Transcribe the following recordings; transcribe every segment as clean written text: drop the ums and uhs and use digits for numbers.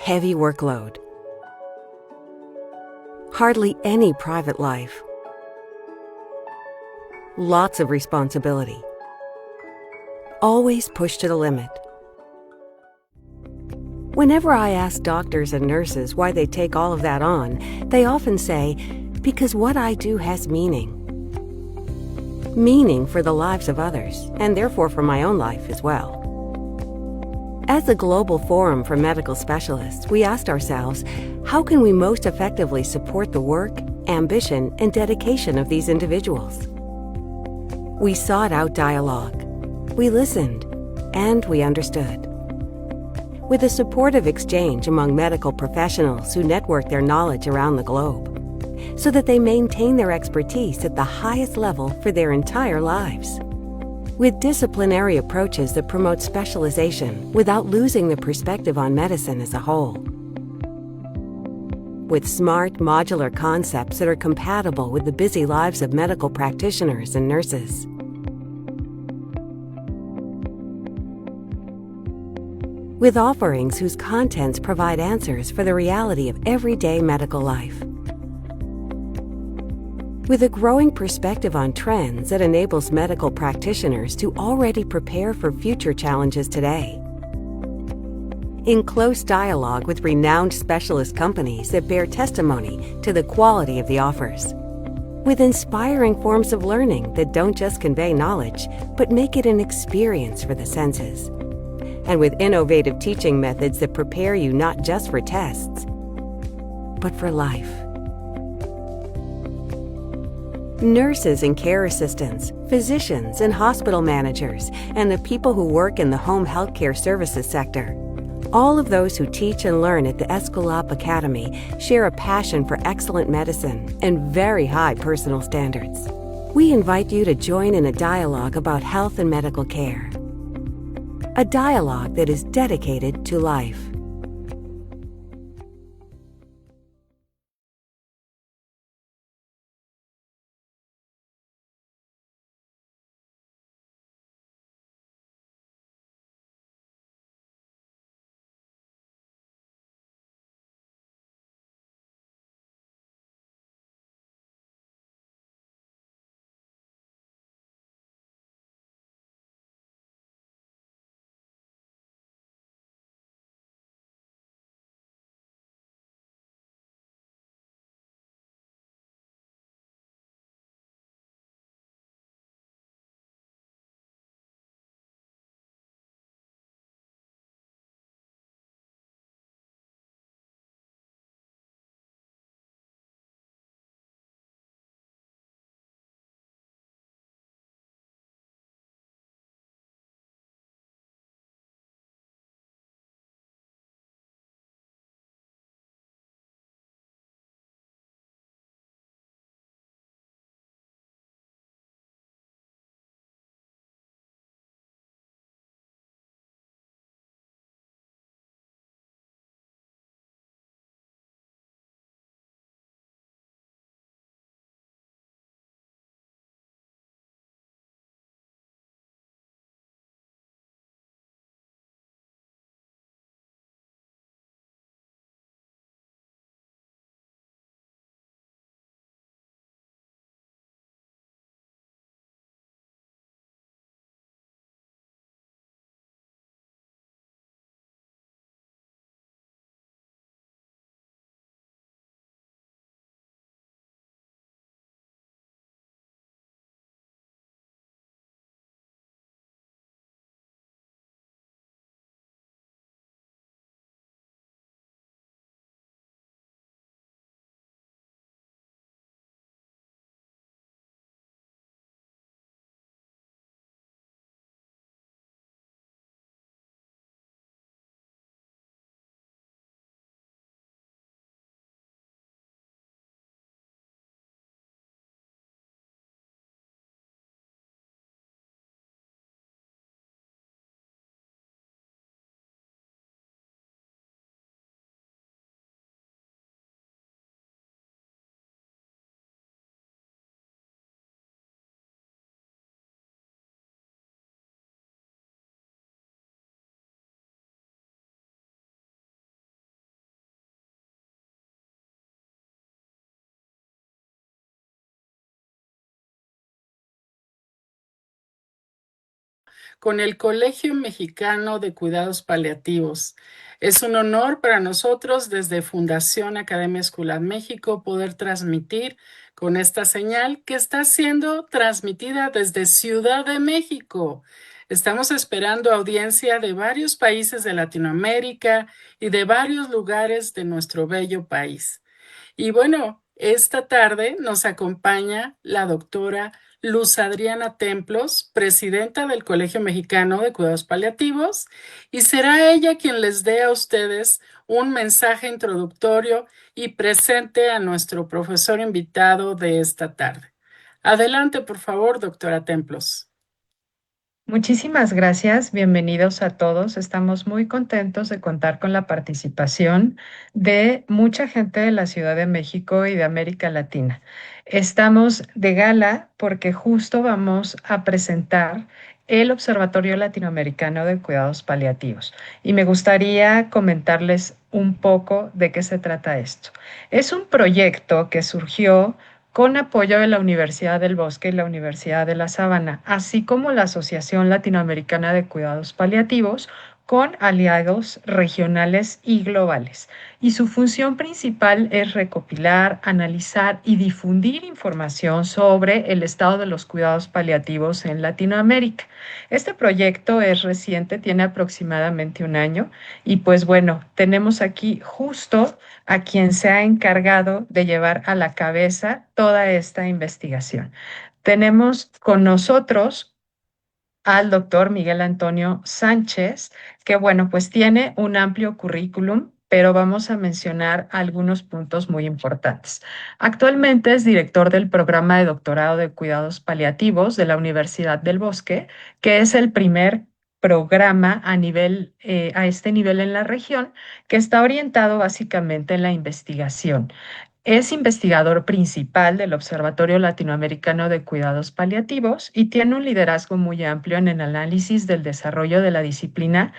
heavy workload, hardly any private life, lots of responsibility, always pushed to the limit. Whenever I ask doctors and nurses why they take all of that on, they often say, because what I do has meaning. Meaning for the lives of others, and therefore for my own life as well. As a global forum for medical specialists, we asked ourselves, how can we most effectively support the work, ambition, and dedication of these individuals? We sought out dialogue. We listened, and we understood. With a supportive exchange among medical professionals who network their knowledge around the globe, so that they maintain their expertise at the highest level for their entire lives. With disciplinary approaches that promote specialization without losing the perspective on medicine as a whole. With smart, modular concepts that are compatible with the busy lives of medical practitioners and nurses. With offerings whose contents provide answers for the reality of everyday medical life. With a growing perspective on trends that enables medical practitioners to already prepare for future challenges today. In close dialogue with renowned specialist companies that bear testimony to the quality of the offers. With inspiring forms of learning that don't just convey knowledge, but make it an experience for the senses. And with innovative teaching methods that prepare you not just for tests, but for life. Nurses and care assistants, physicians and hospital managers, and the people who work in the home healthcare services sector. All of those who teach and learn at the Escalop Academy share a passion for excellent medicine and very high personal standards. We invite you to join in a dialogue about health and medical care. A dialogue that is dedicated to life. con el Colegio Mexicano de Cuidados Paliativos. Es un honor para nosotros desde Fundación Academia Escolar México poder transmitir con esta señal que está siendo transmitida desde Ciudad de México. Estamos esperando audiencia de varios países de Latinoamérica y de varios lugares de nuestro bello país. Y bueno, esta tarde nos acompaña la doctora Luz Adriana Templos, presidenta del Colegio Mexicano de Cuidados Paliativos, y será ella quien les dé a ustedes un mensaje introductorio y presente a nuestro profesor invitado de esta tarde. Adelante, por favor, doctora Templos. Muchísimas gracias, bienvenidos a todos. Estamos muy contentos de contar con la participación de mucha gente de la Ciudad de México y de América Latina. Estamos de gala porque justo vamos a presentar el Observatorio Latinoamericano de Cuidados Paliativos y me gustaría comentarles un poco de qué se trata esto. Es un proyecto que surgió con apoyo de la Universidad del Bosque y la Universidad de La Sabana, así como la Asociación Latinoamericana de Cuidados Paliativos, con aliados regionales y globales. Y su función principal es recopilar, analizar y difundir información sobre el estado de los cuidados paliativos en Latinoamérica. Este proyecto es reciente, tiene aproximadamente un año y pues bueno, tenemos aquí justo a quien se ha encargado de llevar a la cabeza toda esta investigación. Tenemos con nosotros al doctor Miguel Antonio Sánchez, que bueno, pues tiene un amplio currículum, pero vamos a mencionar algunos puntos muy importantes. Actualmente es director del programa de doctorado de cuidados paliativos de la Universidad del Bosque, que es el primer programa a este nivel en la región, que está orientado básicamente en la investigación. Es investigador principal del Observatorio Latinoamericano de Cuidados Paliativos y tiene un liderazgo muy amplio en el análisis del desarrollo de la disciplina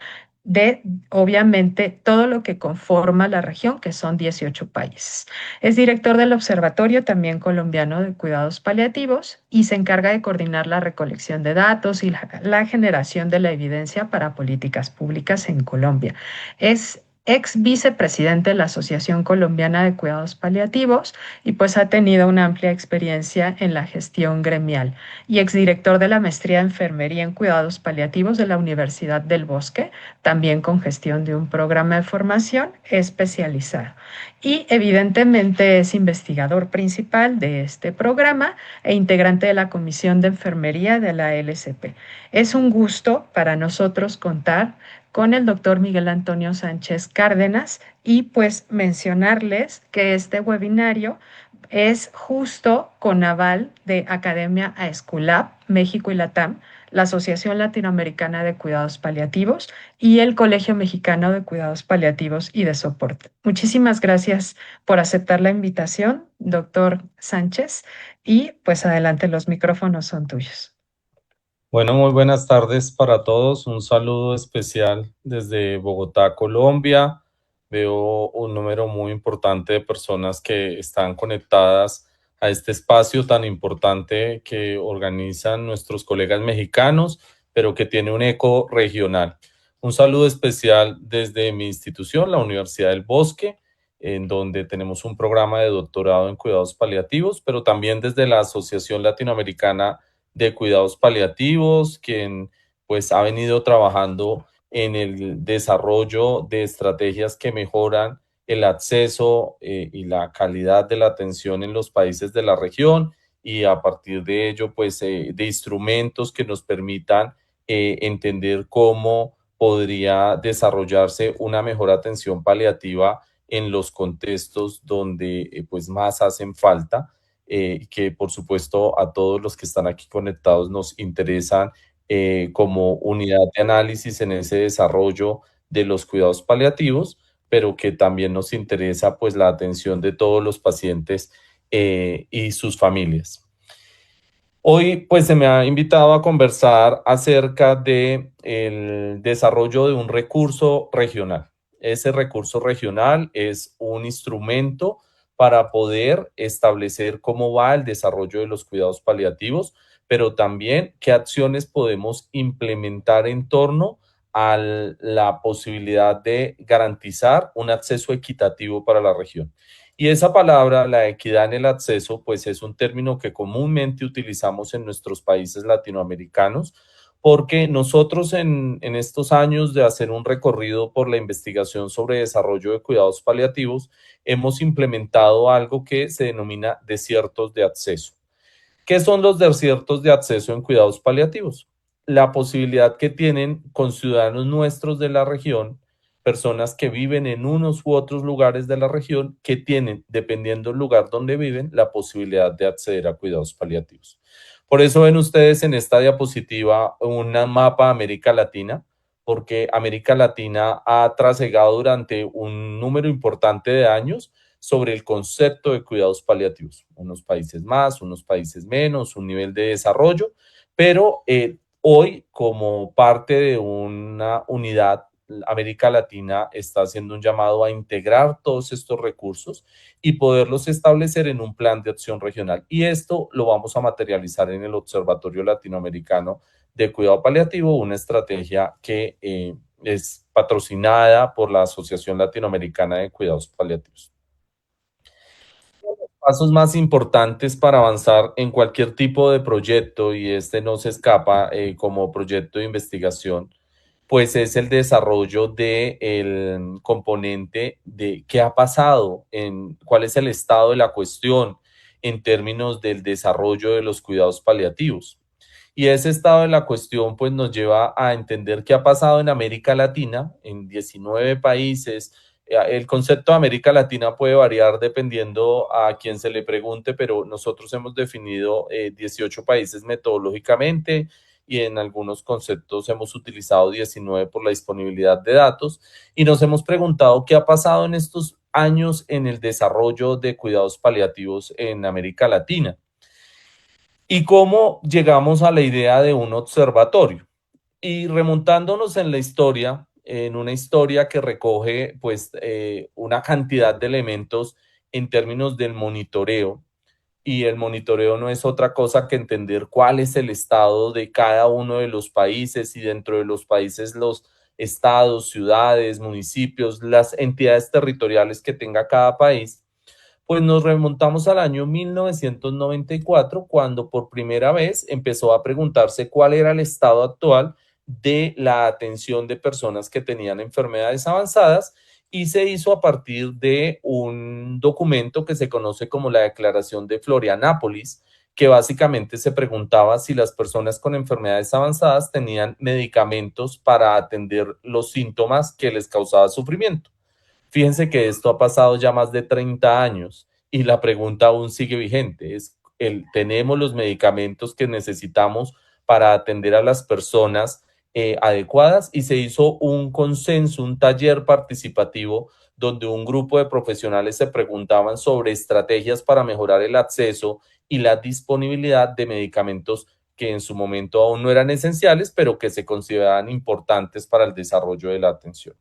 de, obviamente, todo lo que conforma la región, que son 18 países. Es director del Observatorio también colombiano de Cuidados Paliativos y se encarga de coordinar la recolección de datos y la generación de la evidencia para políticas públicas en Colombia. Es ex vicepresidente de la Asociación Colombiana de Cuidados Paliativos y pues ha tenido una amplia experiencia en la gestión gremial y exdirector de la maestría de enfermería en cuidados paliativos de la Universidad del Bosque, también con gestión de un programa de formación especializado. Y evidentemente es investigador principal de este programa e integrante de la Comisión de Enfermería de la LSP. Es un gusto para nosotros contar con el doctor Miguel Antonio Sánchez Cárdenas y pues mencionarles que este webinario es justo con aval de Academia Aesculap, México y Latam, la Asociación Latinoamericana de Cuidados Paliativos y el Colegio Mexicano de Cuidados Paliativos y de Soporte. Muchísimas gracias por aceptar la invitación, doctor Sánchez, y pues adelante, los micrófonos son tuyos. Bueno, muy buenas tardes para todos. Un saludo especial desde Bogotá, Colombia. Veo un número muy importante de personas que están conectadas a este espacio tan importante que organizan nuestros colegas mexicanos, pero que tiene un eco regional. Un saludo especial desde mi institución, la Universidad del Bosque, en donde tenemos un programa de doctorado en cuidados paliativos, pero también desde la Asociación Latinoamericana de Cuidados Paliativos, quien pues ha venido trabajando en el desarrollo de estrategias que mejoran el acceso y la calidad de la atención en los países de la región y a partir de ello pues de instrumentos que nos permitan entender cómo podría desarrollarse una mejor atención paliativa en los contextos donde pues más hacen falta, que por supuesto a todos los que están aquí conectados nos interesan como unidad de análisis en ese desarrollo de los cuidados paliativos, pero que también nos interesa pues la atención de todos los pacientes y sus familias. Hoy pues se me ha invitado a conversar acerca de el desarrollo de un recurso regional. Ese recurso regional es un instrumento para poder establecer cómo va el desarrollo de los cuidados paliativos, pero también qué acciones podemos implementar en torno a la posibilidad de garantizar un acceso equitativo para la región. Y esa palabra, la equidad en el acceso, pues es un término que comúnmente utilizamos en nuestros países latinoamericanos, porque nosotros en estos años de hacer un recorrido por la investigación sobre desarrollo de cuidados paliativos, hemos implementado algo que se denomina desiertos de acceso. ¿Qué son los desiertos de acceso en cuidados paliativos? La posibilidad que tienen con ciudadanos nuestros de la región, personas que viven en unos u otros lugares de la región, que tienen, dependiendo del lugar donde viven, la posibilidad de acceder a cuidados paliativos. Por eso ven ustedes en esta diapositiva un mapa de América Latina, porque América Latina ha trasegado durante un número importante de años sobre el concepto de cuidados paliativos. Unos países más, unos países menos, un nivel de desarrollo, pero hoy, como parte de una unidad, América Latina está haciendo un llamado a integrar todos estos recursos y poderlos establecer en un plan de acción regional. Y esto lo vamos a materializar en el Observatorio Latinoamericano de Cuidado Paliativo, una estrategia que es patrocinada por la Asociación Latinoamericana de Cuidados Paliativos. Pasos más importantes para avanzar en cualquier tipo de proyecto, y este no se escapa como proyecto de investigación, pues es el desarrollo del componente de qué ha pasado, cuál es el estado de la cuestión en términos del desarrollo de los cuidados paliativos. Y ese estado de la cuestión pues nos lleva a entender qué ha pasado en América Latina, en 19 países. El concepto de América Latina puede variar dependiendo a quien se le pregunte, pero nosotros hemos definido 18 países metodológicamente y en algunos conceptos hemos utilizado 19 por la disponibilidad de datos, y nos hemos preguntado qué ha pasado en estos años en el desarrollo de cuidados paliativos en América Latina. ¿Y cómo llegamos a la idea de un observatorio? Y remontándonos en la historia, en una historia que recoge pues una cantidad de elementos en términos del monitoreo, y el monitoreo no es otra cosa que entender cuál es el estado de cada uno de los países, y dentro de los países los estados, ciudades, municipios, las entidades territoriales que tenga cada país. Pues nos remontamos al año 1994, cuando por primera vez empezó a preguntarse cuál era el estado actual de la atención de personas que tenían enfermedades avanzadas, y se hizo a partir de un documento que se conoce como la Declaración de Florianápolis, que básicamente se preguntaba si las personas con enfermedades avanzadas tenían medicamentos para atender los síntomas que les causaba sufrimiento. Fíjense que esto ha pasado ya más de 30 años y la pregunta aún sigue vigente. ¿Tenemos los medicamentos que necesitamos para atender a las personas adecuadas? Y se hizo un consenso, un taller participativo donde un grupo de profesionales se preguntaban sobre estrategias para mejorar el acceso y la disponibilidad de medicamentos que en su momento aún no eran esenciales, pero que se consideraban importantes para el desarrollo de la atención.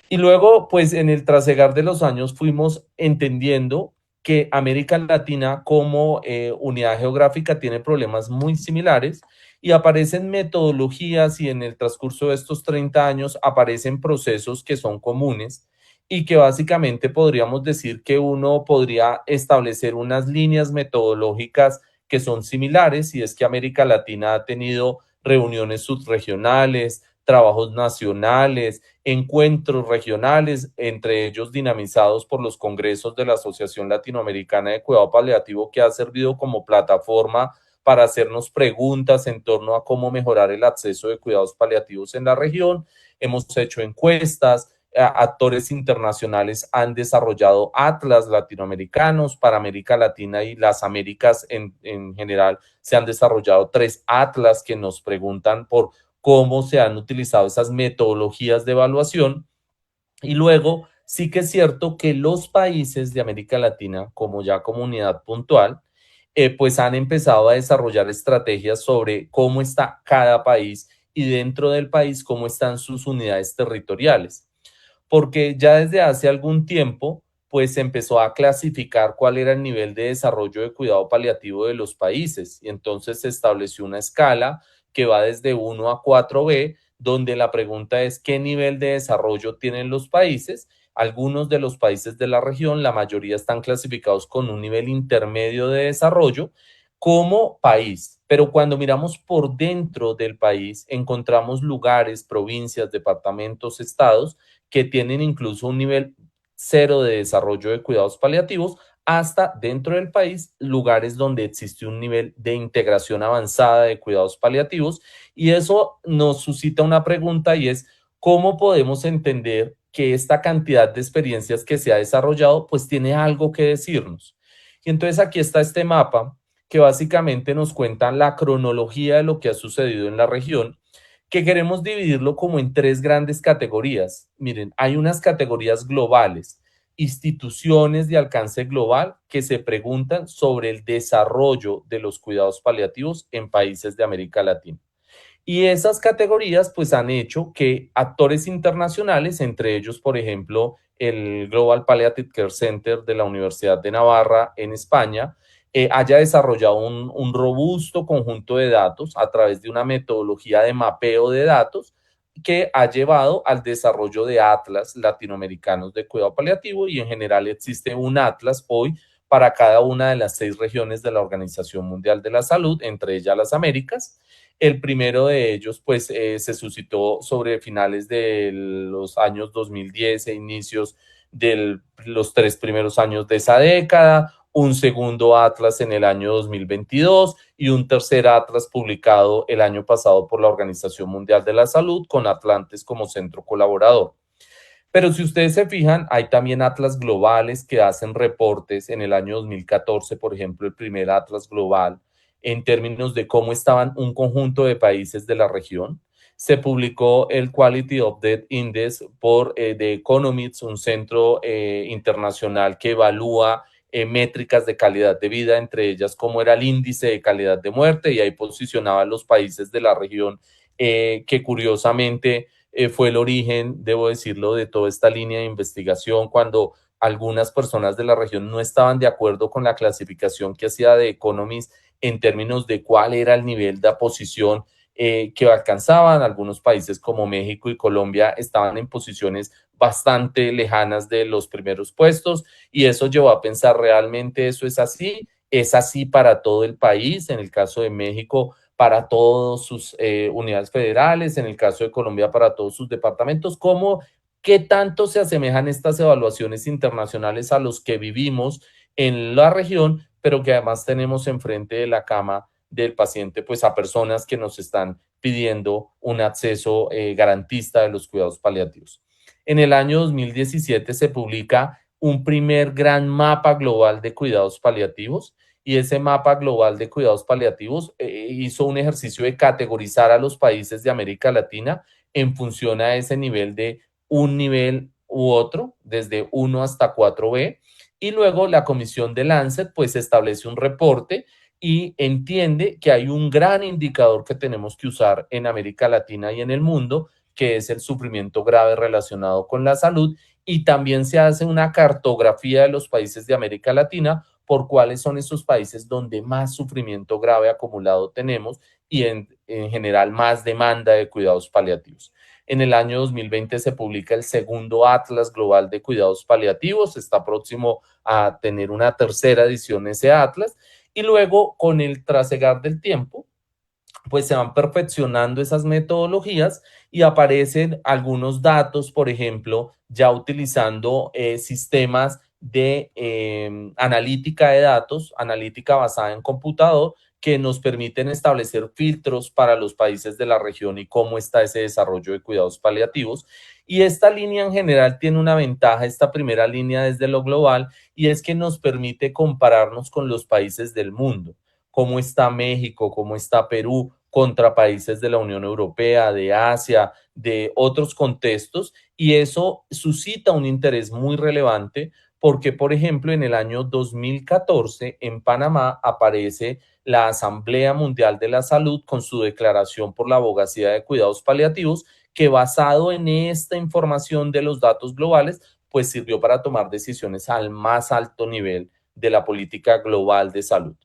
Y luego, pues en el trasegar de los años fuimos entendiendo que América Latina como unidad geográfica tiene problemas muy similares, y aparecen metodologías, y en el transcurso de estos 30 años aparecen procesos que son comunes y que básicamente podríamos decir que uno podría establecer unas líneas metodológicas que son similares, y es que América Latina ha tenido reuniones subregionales, trabajos nacionales, encuentros regionales, entre ellos dinamizados por los congresos de la Asociación Latinoamericana de Cuidado Paliativo, que ha servido como plataforma para hacernos preguntas en torno a cómo mejorar el acceso de cuidados paliativos en la región. Hemos hecho encuestas, actores internacionales han desarrollado atlas latinoamericanos para América Latina, y las Américas en general se han desarrollado 3 atlas que nos preguntan por cómo se han utilizado esas metodologías de evaluación. Y luego sí que es cierto que los países de América Latina, como ya comunidad puntual, pues han empezado a desarrollar estrategias sobre cómo está cada país, y dentro del país cómo están sus unidades territoriales. Porque ya desde hace algún tiempo, pues empezó a clasificar cuál era el nivel de desarrollo de cuidado paliativo de los países y entonces se estableció una escala que va desde 1 a 4B, donde la pregunta es qué nivel de desarrollo tienen los países. Algunos de los países de la región, la mayoría están clasificados con un nivel intermedio de desarrollo como país, pero cuando miramos por dentro del país, encontramos lugares, provincias, departamentos, estados que tienen incluso un nivel cero de desarrollo de cuidados paliativos, hasta dentro del país, lugares donde existe un nivel de integración avanzada de cuidados paliativos. Y eso nos suscita una pregunta y es, ¿cómo podemos entender que esta cantidad de experiencias que se ha desarrollado, pues tiene algo que decirnos? Y entonces aquí está este mapa que básicamente nos cuenta la cronología de lo que ha sucedido en la región, que queremos dividirlo como en tres grandes categorías. Miren, hay unas categorías globales, instituciones de alcance global que se preguntan sobre el desarrollo de los cuidados paliativos en países de América Latina. Y esas categorías pues han hecho que actores internacionales, entre ellos, por ejemplo, el Global Palliative Care Center de la Universidad de Navarra en España, haya desarrollado un robusto conjunto de datos a través de una metodología de mapeo de datos que ha llevado al desarrollo de atlas latinoamericanos de cuidado paliativo y en general existe un atlas hoy para cada una de las 6 regiones de la Organización Mundial de la Salud, entre ellas las Américas. El primero de ellos, pues, se suscitó sobre finales de los años 2010 e inicios de los 3 primeros años de esa década, un segundo atlas en el año 2022 y un tercer atlas publicado el año pasado por la Organización Mundial de la Salud con Atlantes como centro colaborador. Pero si ustedes se fijan, hay también atlas globales que hacen reportes. En el año 2014, por ejemplo, el primer atlas global en términos de cómo estaban un conjunto de países de la región. Se publicó el Quality of Death Index por The Economists, un centro internacional que evalúa métricas de calidad de vida, entre ellas cómo era el índice de calidad de muerte, y ahí posicionaba a los países de la región que curiosamente fue el origen, debo decirlo, de toda esta línea de investigación cuando algunas personas de la región no estaban de acuerdo con la clasificación que hacía The Economist en términos de cuál era el nivel de posición que alcanzaban. Algunos países como México y Colombia estaban en posiciones bastante lejanas de los primeros puestos y eso llevó a pensar, ¿realmente eso es así para todo el país? En el caso de México, para todas sus unidades federales, en el caso de Colombia, para todos sus departamentos. ¿Qué tanto se asemejan estas evaluaciones internacionales a los que vivimos en la región, pero que además tenemos enfrente de la cama del paciente, pues a personas que nos están pidiendo un acceso garantista de los cuidados paliativos? En el año 2017 se publica un primer gran mapa global de cuidados paliativos y ese mapa global de cuidados paliativos hizo un ejercicio de categorizar a los países de América Latina en función a ese nivel de un nivel u otro, desde 1 hasta 4B, y luego la comisión de Lancet pues establece un reporte y entiende que hay un gran indicador que tenemos que usar en América Latina y en el mundo, que es el sufrimiento grave relacionado con la salud, y también se hace una cartografía de los países de América Latina por cuáles son esos países donde más sufrimiento grave acumulado tenemos y en general más demanda de cuidados paliativos. En el año 2020 se publica el segundo Atlas Global de Cuidados Paliativos, está próximo a tener una tercera edición ese Atlas, y luego con el trasegar del tiempo, pues se van perfeccionando esas metodologías y aparecen algunos datos, por ejemplo, ya utilizando sistemas de analítica de datos, analítica basada en computador, que nos permiten establecer filtros para los países de la región y cómo está ese desarrollo de cuidados paliativos. Y esta línea en general tiene una ventaja, esta primera línea desde lo global, y es que nos permite compararnos con los países del mundo. Cómo está México, cómo está Perú contra países de la Unión Europea, de Asia, de otros contextos, y eso suscita un interés muy relevante porque, por ejemplo, en el año 2014 en Panamá aparece la Asamblea Mundial de la Salud con su declaración por la abogacía de cuidados paliativos, que basado en esta información de los datos globales, pues sirvió para tomar decisiones al más alto nivel de la política global de salud.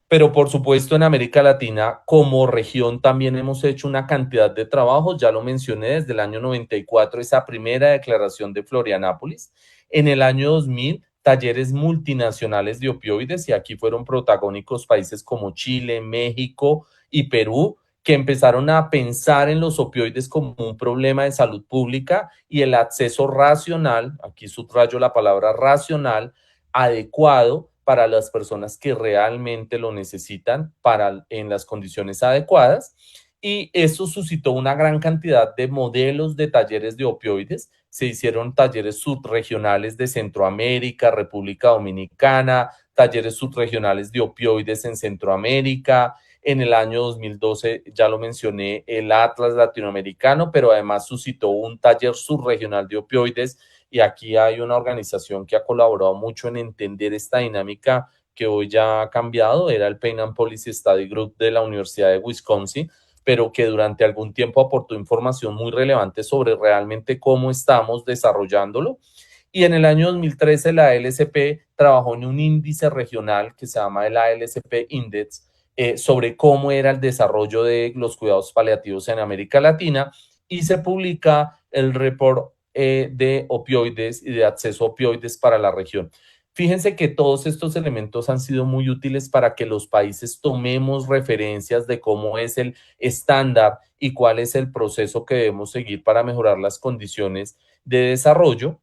Pero por supuesto en América Latina como región también hemos hecho una cantidad de trabajos, ya lo mencioné desde el año 94, esa primera declaración de Florianápolis, en el año 2000 talleres multinacionales de opioides y aquí fueron protagónicos países como Chile, México y Perú, que empezaron a pensar en los opioides como un problema de salud pública y el acceso racional, aquí subrayo la palabra racional, adecuado para las personas que realmente lo necesitan en las condiciones adecuadas. Y eso suscitó una gran cantidad de modelos de talleres de opioides. Se hicieron talleres subregionales de Centroamérica, República Dominicana, talleres subregionales de opioides en Centroamérica. En el año 2012, ya lo mencioné, el Atlas Latinoamericano, pero además suscitó un taller subregional de opioides y aquí hay una organización que ha colaborado mucho en entender esta dinámica que hoy ya ha cambiado, era el Pain and Policy Study Group de la Universidad de Wisconsin, pero que durante algún tiempo aportó información muy relevante sobre realmente cómo estamos desarrollándolo. Y en el año 2013 la ALSP trabajó en un índice regional que se llama el ALSP Index sobre cómo era el desarrollo de los cuidados paliativos en América Latina y se publica el report de opioides y de acceso a opioides para la región. Fíjense que todos estos elementos han sido muy útiles para que los países tomemos referencias de cómo es el estándar y cuál es el proceso que debemos seguir para mejorar las condiciones de desarrollo.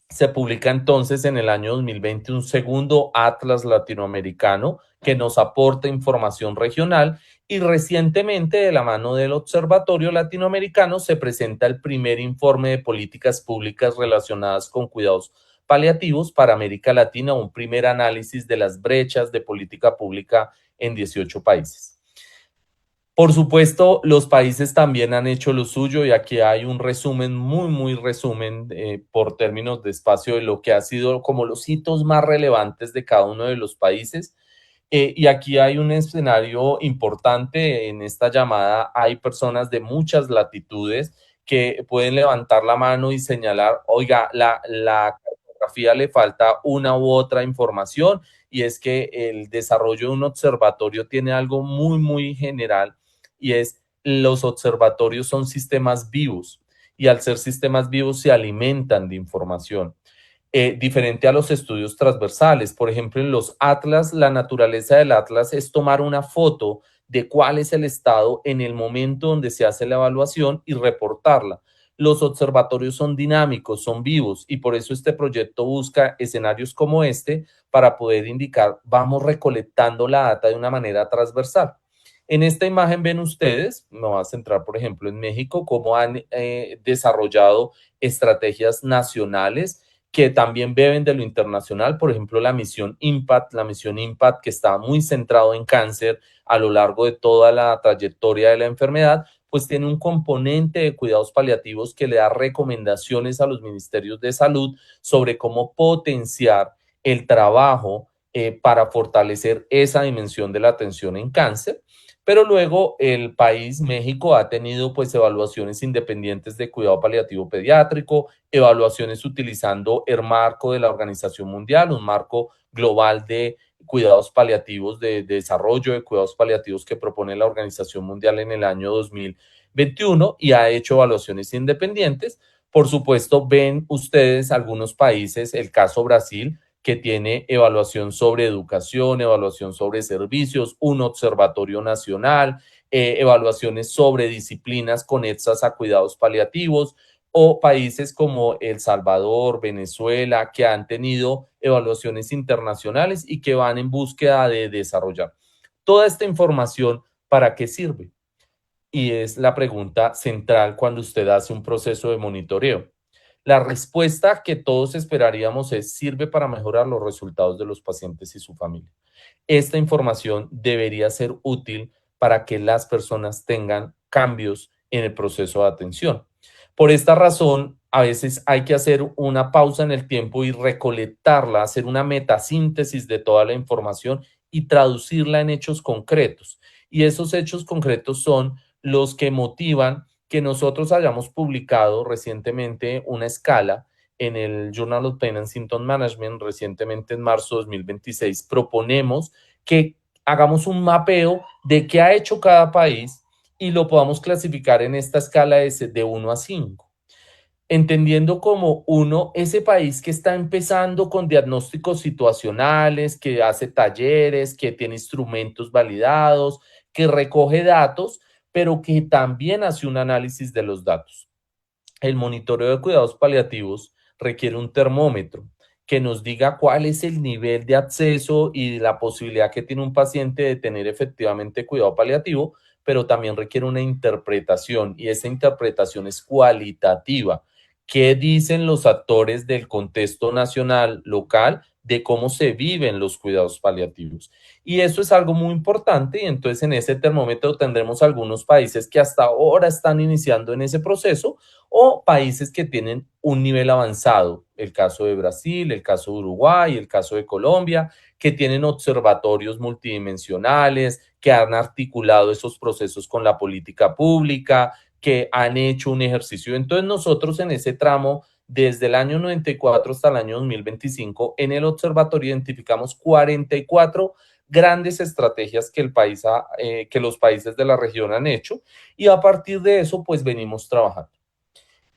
Se publica entonces en el año 2020 un segundo Atlas Latinoamericano que nos aporta información regional y recientemente de la mano del Observatorio Latinoamericano se presenta el primer informe de políticas públicas relacionadas con cuidados paliativos para América Latina, un primer análisis de las brechas de política pública en 18 países. Por supuesto, los países también han hecho lo suyo y aquí hay un resumen, muy resumen por términos de espacio de lo que ha sido como los hitos más relevantes de cada uno de los países. Y aquí hay un escenario importante en esta llamada. Hay personas de muchas latitudes que pueden levantar la mano y señalar, oiga, la cartografía le falta una u otra información y es que el desarrollo de un observatorio tiene algo muy general y es los observatorios son sistemas vivos y al ser sistemas vivos se alimentan de información. Diferente a los estudios transversales. Por ejemplo, en los atlas, la naturaleza del atlas es tomar una foto de cuál es el estado en el momento donde se hace la evaluación y reportarla. Los observatorios son dinámicos, son vivos y por eso este proyecto busca escenarios como este para poder indicar, vamos recolectando la data de una manera transversal. En esta imagen ven ustedes, me voy a centrar por ejemplo en México, cómo han desarrollado estrategias nacionales que también beben de lo internacional, por ejemplo la misión IMPACT que está muy centrado en cáncer a lo largo de toda la trayectoria de la enfermedad, pues tiene un componente de cuidados paliativos que le da recomendaciones a los ministerios de salud sobre cómo potenciar el trabajo para fortalecer esa dimensión de la atención en cáncer. Pero luego el país, México, ha tenido pues evaluaciones independientes de cuidado paliativo pediátrico, evaluaciones utilizando el marco de la Organización Mundial, un marco global de cuidados paliativos, de desarrollo de cuidados paliativos que propone la Organización Mundial en el año 2021 y ha hecho evaluaciones independientes. Por supuesto, ven ustedes algunos países, el caso Brasil, que tiene evaluación sobre educación, evaluación sobre servicios, un observatorio nacional, evaluaciones sobre disciplinas conexas a cuidados paliativos, o países como El Salvador, Venezuela, que han tenido evaluaciones internacionales y que van en búsqueda de desarrollar. Toda esta información, ¿para qué sirve? Y es la pregunta central cuando usted hace un proceso de monitoreo. La respuesta que todos esperaríamos es, sirve para mejorar los resultados de los pacientes y su familia. Esta información debería ser útil para que las personas tengan cambios en el proceso de atención. Por esta razón, a veces hay que hacer una pausa en el tiempo y recolectarla, hacer una metasíntesis de toda la información y traducirla en hechos concretos. Y esos hechos concretos son los que motivan que nosotros hayamos publicado recientemente una escala en el Journal of Pain and Symptom Management, recientemente en marzo de 2026, proponemos que hagamos un mapeo de qué ha hecho cada país y lo podamos clasificar en esta escala de 1 a 5. Entendiendo como uno, ese país que está empezando con diagnósticos situacionales, que hace talleres, que tiene instrumentos validados, que recoge datos, pero que también hace un análisis de los datos. El monitoreo de cuidados paliativos requiere un termómetro que nos diga cuál es el nivel de acceso y la posibilidad que tiene un paciente de tener efectivamente cuidado paliativo, pero también requiere una interpretación y esa interpretación es cualitativa. ¿Qué dicen los actores del contexto nacional, local, de cómo se viven los cuidados paliativos? Y eso es algo muy importante y entonces en ese termómetro tendremos algunos países que hasta ahora están iniciando en ese proceso o países que tienen un nivel avanzado, el caso de Brasil, el caso de Uruguay, el caso de Colombia, que tienen observatorios multidimensionales, que han articulado esos procesos con la política pública, que han hecho un ejercicio. Entonces nosotros en ese tramo, desde el año 94 hasta el año 2025, en el observatorio identificamos 44 grandes estrategias que que los países de la región han hecho y a partir de eso pues venimos trabajando.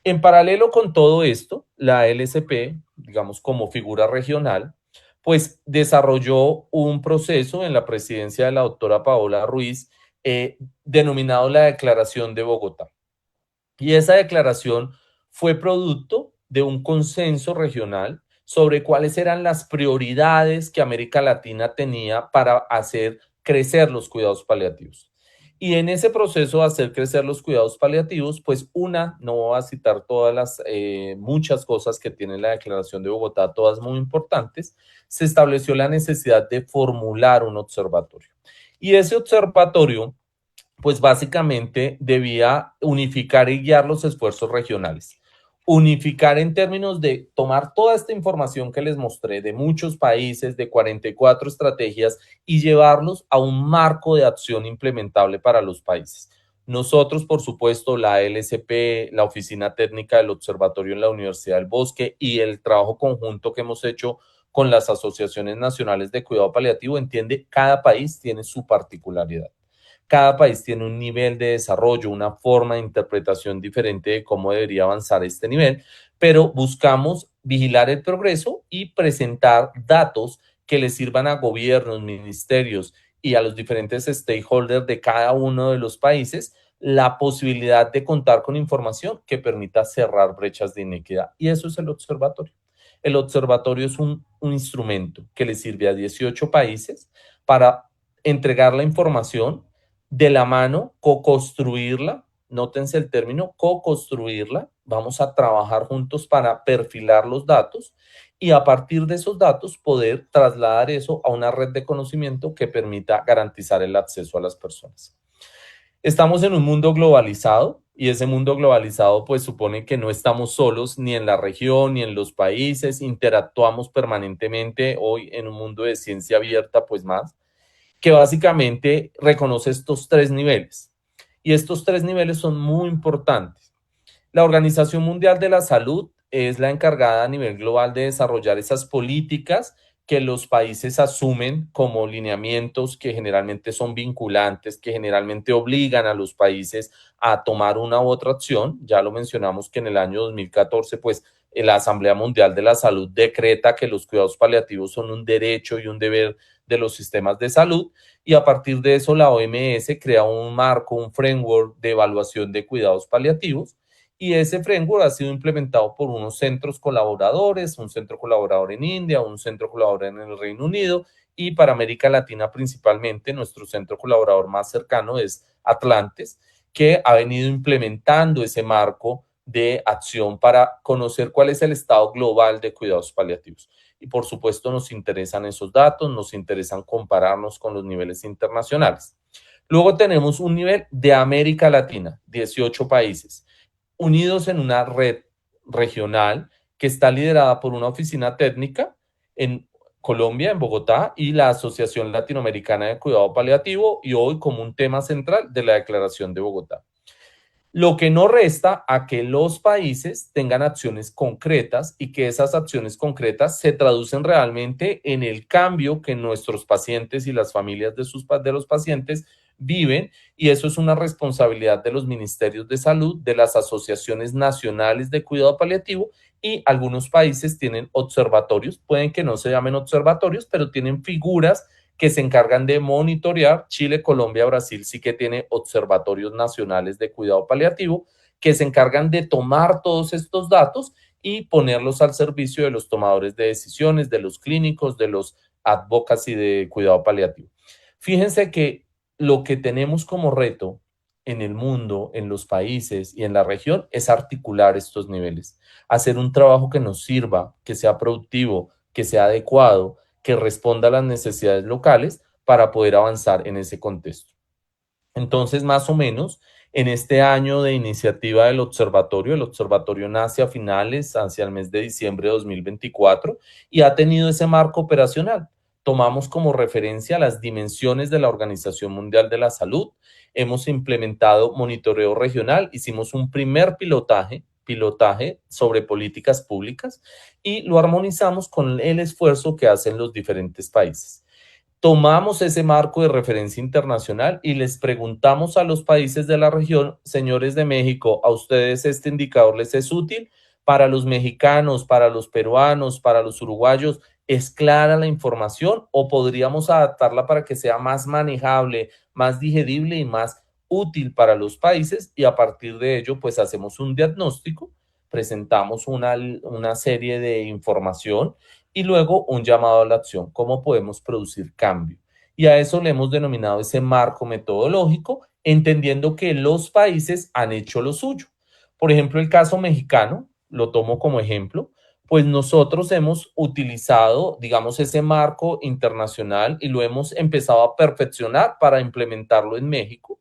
En paralelo con todo esto, la LSP, digamos como figura regional, pues desarrolló un proceso en la presidencia de la doctora Paola Ruiz, denominado la Declaración de Bogotá. Y esa declaración fue producto de un consenso regional sobre cuáles eran las prioridades que América Latina tenía para hacer crecer los cuidados paliativos. Y en ese proceso de hacer crecer los cuidados paliativos, pues no voy a citar todas las muchas cosas que tiene la Declaración de Bogotá, todas muy importantes, se estableció la necesidad de formular un observatorio. Y ese observatorio pues básicamente debía unificar y guiar los esfuerzos regionales. Unificar en términos de tomar toda esta información que les mostré de muchos países, de 44 estrategias y llevarlos a un marco de acción implementable para los países. Nosotros, por supuesto, la LSP, la Oficina Técnica del Observatorio en la Universidad del Bosque y el trabajo conjunto que hemos hecho con las asociaciones nacionales de cuidado paliativo, entiende, cada país tiene su particularidad. Cada país tiene un nivel de desarrollo, una forma de interpretación diferente de cómo debería avanzar este nivel, pero buscamos vigilar el progreso y presentar datos que le sirvan a gobiernos, ministerios y a los diferentes stakeholders de cada uno de los países la posibilidad de contar con información que permita cerrar brechas de inequidad. Y eso es el observatorio. El observatorio es un instrumento que le sirve a 18 países para entregar la información de la mano, co-construirla, nótense el término, co-construirla, vamos a trabajar juntos para perfilar los datos y a partir de esos datos poder trasladar eso a una red de conocimiento que permita garantizar el acceso a las personas. Estamos en un mundo globalizado y ese mundo globalizado pues supone que no estamos solos ni en la región ni en los países, interactuamos permanentemente hoy en un mundo de ciencia abierta pues más, que básicamente reconoce estos 3 niveles. Y estos 3 niveles son muy importantes. La Organización Mundial de la Salud es la encargada a nivel global de desarrollar esas políticas que los países asumen como lineamientos que generalmente son vinculantes, que generalmente obligan a los países a tomar una u otra acción. Ya lo mencionamos que en el año 2014, pues, la Asamblea Mundial de la Salud decreta que los cuidados paliativos son un derecho y un deber de los sistemas de salud y a partir de eso la OMS crea un marco, un framework de evaluación de cuidados paliativos y ese framework ha sido implementado por unos centros colaboradores, un centro colaborador en India, un centro colaborador en el Reino Unido y para América Latina principalmente nuestro centro colaborador más cercano es Atlantes, que ha venido implementando ese marco de acción para conocer cuál es el estado global de cuidados paliativos. Y por supuesto nos interesan esos datos, nos interesan compararnos con los niveles internacionales. Luego tenemos un nivel de América Latina, 18 países, unidos en una red regional que está liderada por una oficina técnica en Colombia, en Bogotá, y la Asociación Latinoamericana de Cuidado Paliativo, y hoy como un tema central de la Declaración de Bogotá. lo que no resta a que los países tengan acciones concretas y que esas acciones concretas se traducen realmente en el cambio que nuestros pacientes y las familias de los pacientes viven, y eso es una responsabilidad de los ministerios de salud, de las asociaciones nacionales de cuidado paliativo, y algunos países tienen observatorios, pueden que no se llamen observatorios, pero tienen figuras que se encargan de monitorear. Chile, Colombia, Brasil sí que tiene observatorios nacionales de cuidado paliativo que se encargan de tomar todos estos datos y ponerlos al servicio de los tomadores de decisiones, de los clínicos, de los advocacy de cuidado paliativo. Fíjense que lo que tenemos como reto en el mundo, en los países y en la región es articular estos niveles, hacer un trabajo que nos sirva, que sea productivo, que sea adecuado, que responda a las necesidades locales para poder avanzar en ese contexto. Entonces, más o menos, en este año de iniciativa del observatorio, el observatorio nace a finales, hacia el mes de diciembre de 2024, y ha tenido ese marco operacional. Tomamos como referencia las dimensiones de la Organización Mundial de la Salud, hemos implementado monitoreo regional, hicimos un primer pilotaje sobre políticas públicas y lo armonizamos con el esfuerzo que hacen los diferentes países. Tomamos ese marco de referencia internacional y les preguntamos a los países de la región: señores de México, ¿a ustedes este indicador les es útil? Para los mexicanos, para los peruanos, para los uruguayos, ¿es clara la información o podríamos adaptarla para que sea más manejable, más digerible y más útil para los países? Y a partir de ello, pues hacemos un diagnóstico, presentamos una serie de información y luego un llamado a la acción. ¿Cómo podemos producir cambio? Y a eso le hemos denominado ese marco metodológico, entendiendo que los países han hecho lo suyo. Por ejemplo, el caso mexicano, lo tomo como ejemplo, pues nosotros hemos utilizado, digamos, ese marco internacional y lo hemos empezado a perfeccionar para implementarlo en México,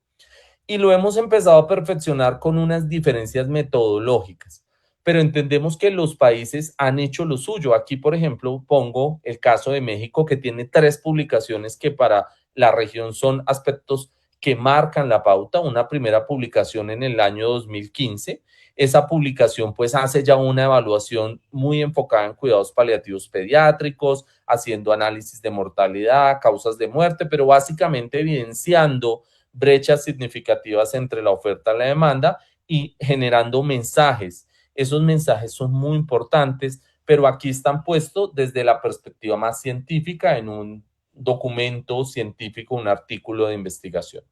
y lo hemos empezado a perfeccionar con unas diferencias metodológicas, pero entendemos que los países han hecho lo suyo. Aquí, por ejemplo, pongo el caso de México, que tiene 3 publicaciones que para la región son aspectos que marcan la pauta. Una primera publicación en el año 2015. Esa publicación pues hace ya una evaluación muy enfocada en cuidados paliativos pediátricos, haciendo análisis de mortalidad, causas de muerte, pero básicamente evidenciando brechas significativas entre la oferta y la demanda y generando mensajes. Esos mensajes son muy importantes, pero aquí están puestos desde la perspectiva más científica en un documento científico, un artículo de investigación,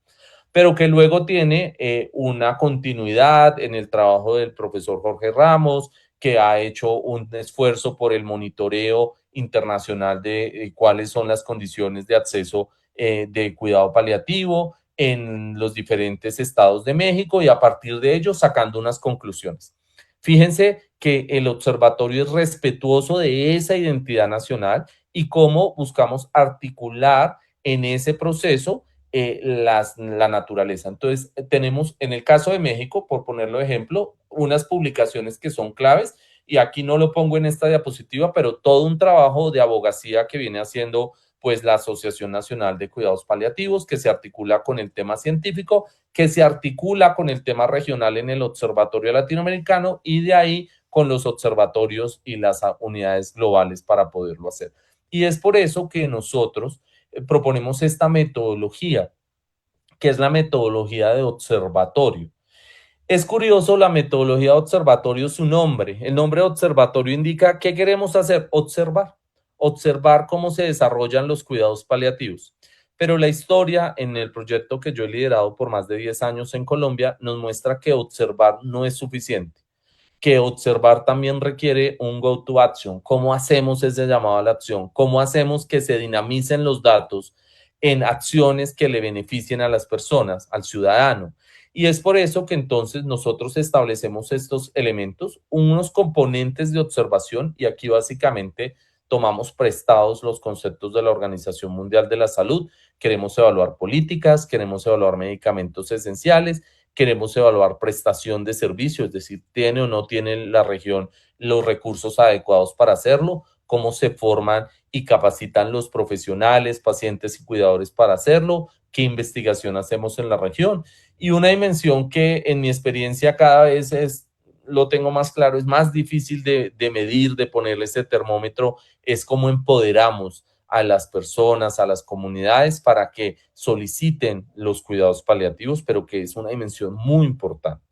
pero que luego tiene una continuidad en el trabajo del profesor Jorge Ramos, que ha hecho un esfuerzo por el monitoreo internacional de cuáles son las condiciones de acceso de cuidado paliativo en los diferentes estados de México, y a partir de ello sacando unas conclusiones. Fíjense que el observatorio es respetuoso de esa identidad nacional y cómo buscamos articular en ese proceso la naturaleza. Entonces, tenemos en el caso de México, por ponerlo de ejemplo, unas publicaciones que son claves, y aquí no lo pongo en esta diapositiva, pero todo un trabajo de abogacía que viene haciendo pues la Asociación Nacional de Cuidados Paliativos, que se articula con el tema científico, que se articula con el tema regional en el Observatorio Latinoamericano, y de ahí con los observatorios y las unidades globales para poderlo hacer. Y es por eso que nosotros proponemos esta metodología, que es la metodología de observatorio. Es curioso, la metodología de observatorio, su nombre. El nombre de observatorio indica ¿qué queremos hacer? Observar cómo se desarrollan los cuidados paliativos. Pero la historia en el proyecto que yo he liderado por más de 10 años en Colombia nos muestra que observar no es suficiente, que observar también requiere un go to action. ¿Cómo hacemos ese llamado a la acción? ¿Cómo hacemos que se dinamicen los datos en acciones que le beneficien a las personas, al ciudadano? Y es por eso que entonces nosotros establecemos estos elementos, unos componentes de observación, y aquí básicamente tomamos prestados los conceptos de la Organización Mundial de la Salud. Queremos evaluar políticas, queremos evaluar medicamentos esenciales, queremos evaluar prestación de servicios, es decir, ¿tiene o no tiene la región los recursos adecuados para hacerlo? ¿Cómo se forman y capacitan los profesionales, pacientes y cuidadores para hacerlo? ¿Qué investigación hacemos en la región? Y una dimensión que en mi experiencia cada vez lo tengo más claro, es más difícil de medir, de ponerle ese termómetro, es cómo empoderamos a las personas, a las comunidades para que soliciten los cuidados paliativos, pero que es una dimensión muy importante.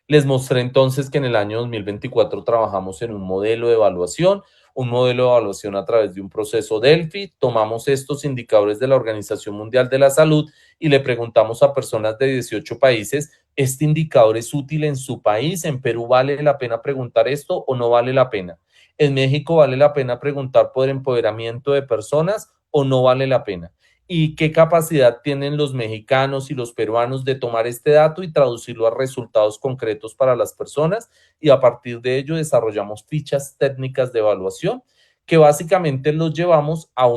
Les mostré entonces que en el año 2024 trabajamos en un modelo de evaluación, a través de un proceso Delphi. Tomamos estos indicadores de la Organización Mundial de la Salud y le preguntamos a personas de 18 países, ¿este indicador es útil en su país? ¿En Perú vale la pena preguntar esto o no vale la pena? ¿En México vale la pena preguntar por empoderamiento de personas o no vale la pena? ¿Y qué capacidad tienen los mexicanos y los peruanos de tomar este dato y traducirlo a resultados concretos para las personas? Y a partir de ello desarrollamos fichas técnicas de evaluación que básicamente los llevamos a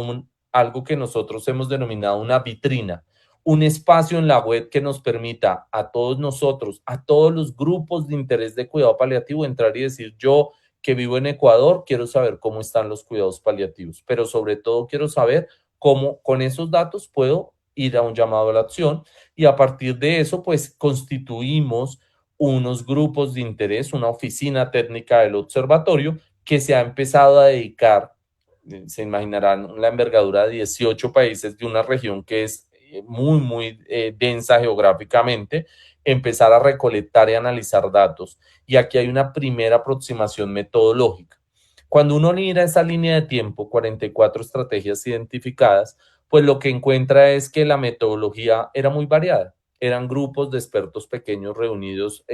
algo que nosotros hemos denominado una vitrina, un espacio en la web que nos permita a todos nosotros, a todos los grupos de interés de cuidado paliativo, entrar y decir: yo que vivo en Ecuador, quiero saber cómo están los cuidados paliativos, pero sobre todo quiero saber cómo con esos datos puedo ir a un llamado a la acción, y a partir de eso pues constituimos unos grupos de interés, una oficina técnica del observatorio que se ha empezado a dedicar, se imaginarán la envergadura de 18 países de una región que es muy densa geográficamente, empezar a recolectar y analizar datos. Y aquí hay una primera aproximación metodológica. Cuando uno mira esa línea de tiempo, 44 estrategias identificadas, pues lo que encuentra es que la metodología era muy variada. Eran grupos de expertos pequeños reunidos,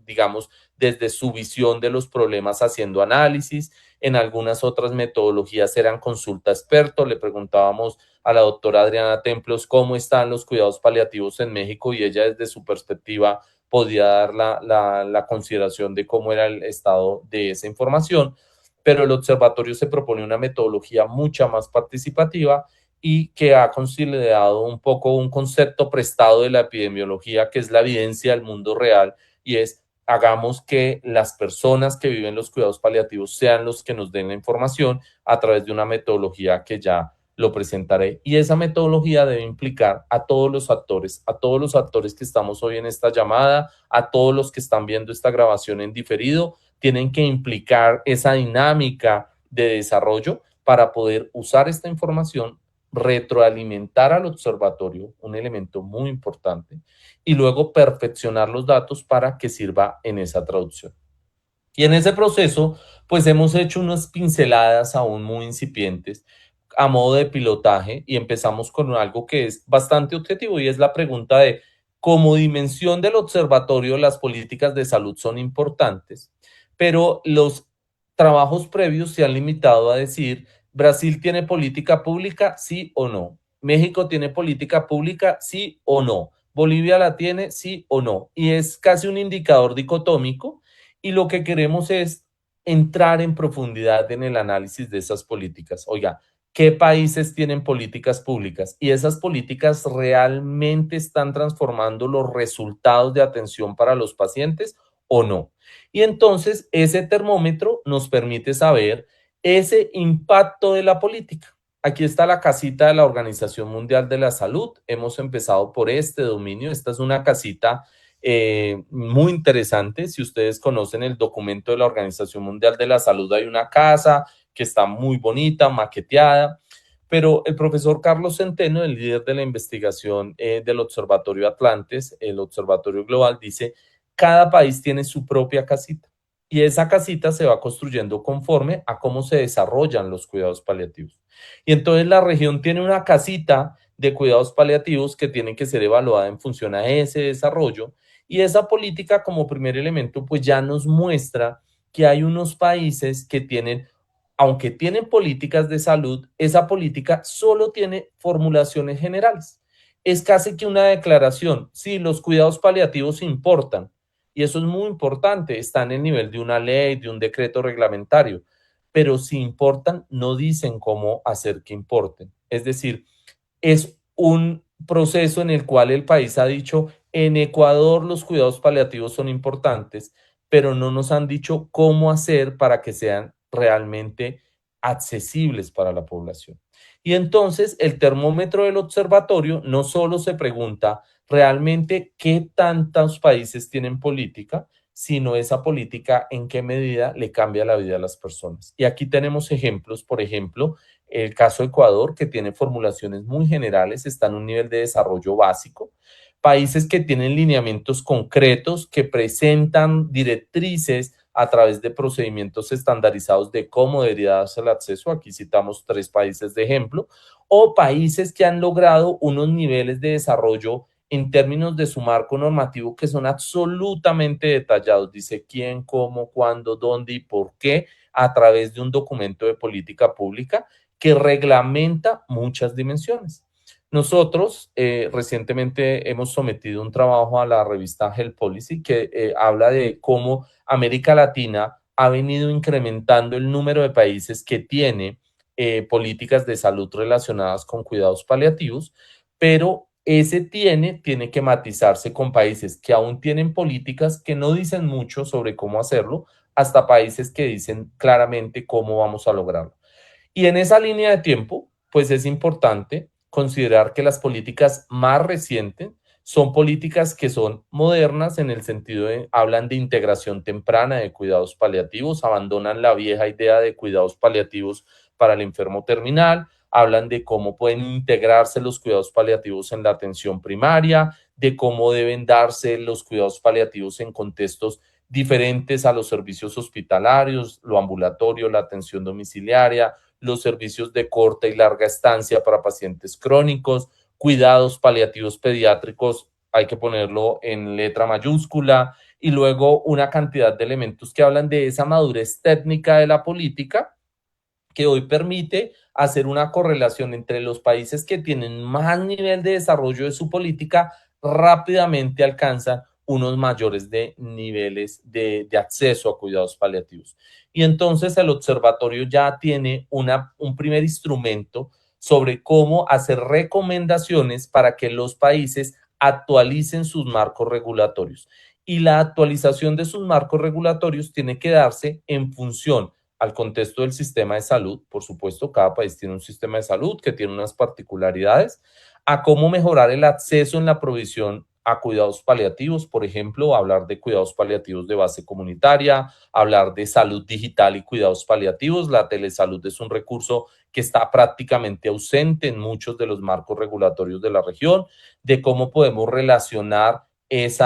digamos, desde su visión de los problemas haciendo análisis. En algunas otras metodologías eran consulta expertos. Le preguntábamos a la doctora Adriana Templos cómo están los cuidados paliativos en México y ella desde su perspectiva podía dar la consideración de cómo era el estado de esa información. Pero el observatorio se propone una metodología mucha más participativa y que ha considerado un poco un concepto prestado de la epidemiología, que es la evidencia del mundo real, y es: hagamos que las personas que viven los cuidados paliativos sean los que nos den la información a través de una metodología que ya lo presentaré. Y esa metodología debe implicar a todos los actores que estamos hoy en esta llamada, a todos los que están viendo esta grabación en diferido. Tienen que implicar esa dinámica de desarrollo para poder usar esta información, retroalimentar al observatorio, un elemento muy importante, y luego perfeccionar los datos para que sirva en esa traducción. Y en ese proceso, pues hemos hecho unas pinceladas aún muy incipientes a modo de pilotaje, y empezamos con algo que es bastante objetivo, y es la pregunta de: como dimensión del observatorio, las políticas de salud son importantes, pero los trabajos previos se han limitado a decir: ¿Brasil tiene política pública? ¿Sí o no? ¿México tiene política pública? ¿Sí o no? ¿Bolivia la tiene? ¿Sí o no? Y es casi un indicador dicotómico, y lo que queremos es entrar en profundidad en el análisis de esas políticas. Oiga, ¿qué países tienen políticas públicas? ¿Y esas políticas realmente están transformando los resultados de atención para los pacientes o no? Y entonces ese termómetro nos permite saber ese impacto de la política. Aquí está la casita de la Organización Mundial de la Salud. Hemos empezado por este dominio. Esta es una casita muy interesante. Si ustedes conocen el documento de la Organización Mundial de la Salud, hay una casa que está muy bonita, maqueteada, pero el profesor Carlos Centeno, el líder de la investigación del Observatorio Atlantes, el Observatorio Global, dice: cada país tiene su propia casita, y esa casita se va construyendo conforme a cómo se desarrollan los cuidados paliativos. Y entonces la región tiene una casita de cuidados paliativos que tiene que ser evaluada en función a ese desarrollo, y esa política como primer elemento pues ya nos muestra que hay unos países que tienen, aunque tienen políticas de salud, esa política solo tiene formulaciones generales. Es casi que una declaración: sí, los cuidados paliativos importan, y eso es muy importante, está en el nivel de una ley, de un decreto reglamentario, pero si importan, no dicen cómo hacer que importen. Es decir, es un proceso en el cual el país ha dicho: en Ecuador los cuidados paliativos son importantes, pero no nos han dicho cómo hacer para que sean realmente accesibles para la población. Y entonces el termómetro del observatorio no solo se pregunta realmente qué tantos países tienen política, sino esa política en qué medida le cambia la vida a las personas. Y aquí tenemos ejemplos, por ejemplo, el caso de Ecuador, que tiene formulaciones muy generales, está en un nivel de desarrollo básico, países que tienen lineamientos concretos, que presentan directrices a través de procedimientos estandarizados de cómo debería darse el acceso. Aquí citamos 3 países de ejemplo, o países que han logrado unos niveles de desarrollo en términos de su marco normativo que son absolutamente detallados. Dice quién, cómo, cuándo, dónde y por qué a través de un documento de política pública que reglamenta muchas dimensiones. Nosotros recientemente hemos sometido un trabajo a la revista Health Policy que habla de cómo América Latina ha venido incrementando el número de países que tiene políticas de salud relacionadas con cuidados paliativos, pero ese tiene que matizarse con países que aún tienen políticas que no dicen mucho sobre cómo hacerlo, hasta países que dicen claramente cómo vamos a lograrlo. Y en esa línea de tiempo, pues es importante considerar que las políticas más recientes son políticas que son modernas en el sentido de hablan de integración temprana de cuidados paliativos, abandonan la vieja idea de cuidados paliativos para el enfermo terminal, hablan de cómo pueden integrarse los cuidados paliativos en la atención primaria, de cómo deben darse los cuidados paliativos en contextos diferentes a los servicios hospitalarios, lo ambulatorio, la atención domiciliaria, los servicios de corta y larga estancia para pacientes crónicos, cuidados paliativos pediátricos, hay que ponerlo en letra mayúscula, y luego una cantidad de elementos que hablan de esa madurez técnica de la política que hoy permite hacer una correlación entre los países que tienen más nivel de desarrollo de su política, rápidamente alcanzan unos mayores de niveles de acceso a cuidados paliativos. Y entonces el observatorio ya tiene un primer instrumento sobre cómo hacer recomendaciones para que los países actualicen sus marcos regulatorios. Y la actualización de sus marcos regulatorios tiene que darse en función al contexto del sistema de salud. Por supuesto, cada país tiene un sistema de salud que tiene unas particularidades, a cómo mejorar el acceso en la provisión a cuidados paliativos, por ejemplo, hablar de cuidados paliativos de base comunitaria, hablar de salud digital y cuidados paliativos. La telesalud es un recurso que está prácticamente ausente en muchos de los marcos regulatorios de la región, de cómo podemos relacionar ese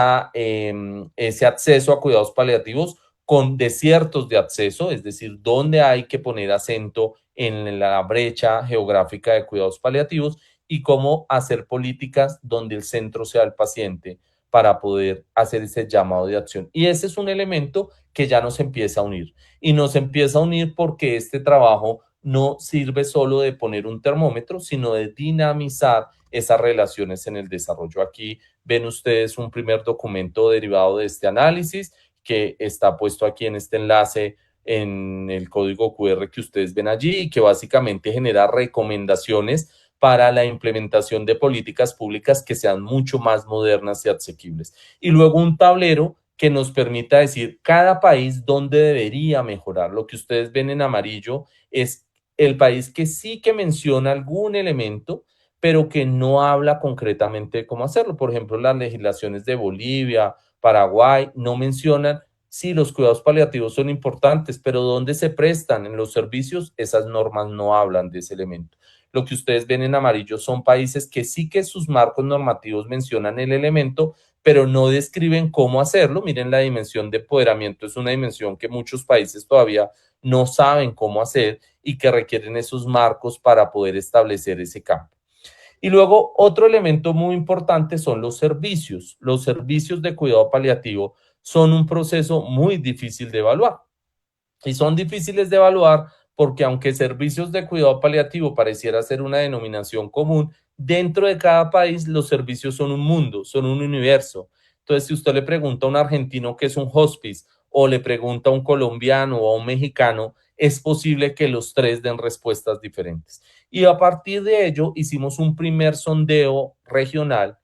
acceso a cuidados paliativos con desiertos de acceso, es decir, dónde hay que poner acento en la brecha geográfica de cuidados paliativos y cómo hacer políticas donde el centro sea el paciente para poder hacer ese llamado de acción. Y ese es un elemento que ya nos empieza a unir. Y nos empieza a unir porque este trabajo no sirve solo de poner un termómetro, sino de dinamizar esas relaciones en el desarrollo. Aquí ven ustedes un primer documento derivado de este análisis que está puesto aquí en este enlace en el código QR que ustedes ven allí y que básicamente genera recomendaciones para la implementación de políticas públicas que sean mucho más modernas y asequibles. Y luego un tablero que nos permita decir cada país dónde debería mejorar. Lo que ustedes ven en amarillo es el país que sí que menciona algún elemento, pero que no habla concretamente de cómo hacerlo. Por ejemplo, las legislaciones de Bolivia, Paraguay, no mencionan, sí, los cuidados paliativos son importantes, pero ¿dónde se prestan? En los servicios, esas normas no hablan de ese elemento. Lo que ustedes ven en amarillo son países que sí que sus marcos normativos mencionan el elemento, pero no describen cómo hacerlo. Miren, la dimensión de empoderamiento es una dimensión que muchos países todavía no saben cómo hacer y que requieren esos marcos para poder establecer ese campo. Y luego otro elemento muy importante son los servicios. Los servicios de cuidado paliativo son un proceso muy difícil de evaluar. Y son difíciles de evaluar porque aunque servicios de cuidado paliativo pareciera ser una denominación común, dentro de cada país los servicios son un mundo, son un universo. Entonces, si usted le pregunta a un argentino qué es un hospice o le pregunta a un colombiano o a un mexicano, es posible que los tres den respuestas diferentes. Y a partir de ello hicimos un primer sondeo regional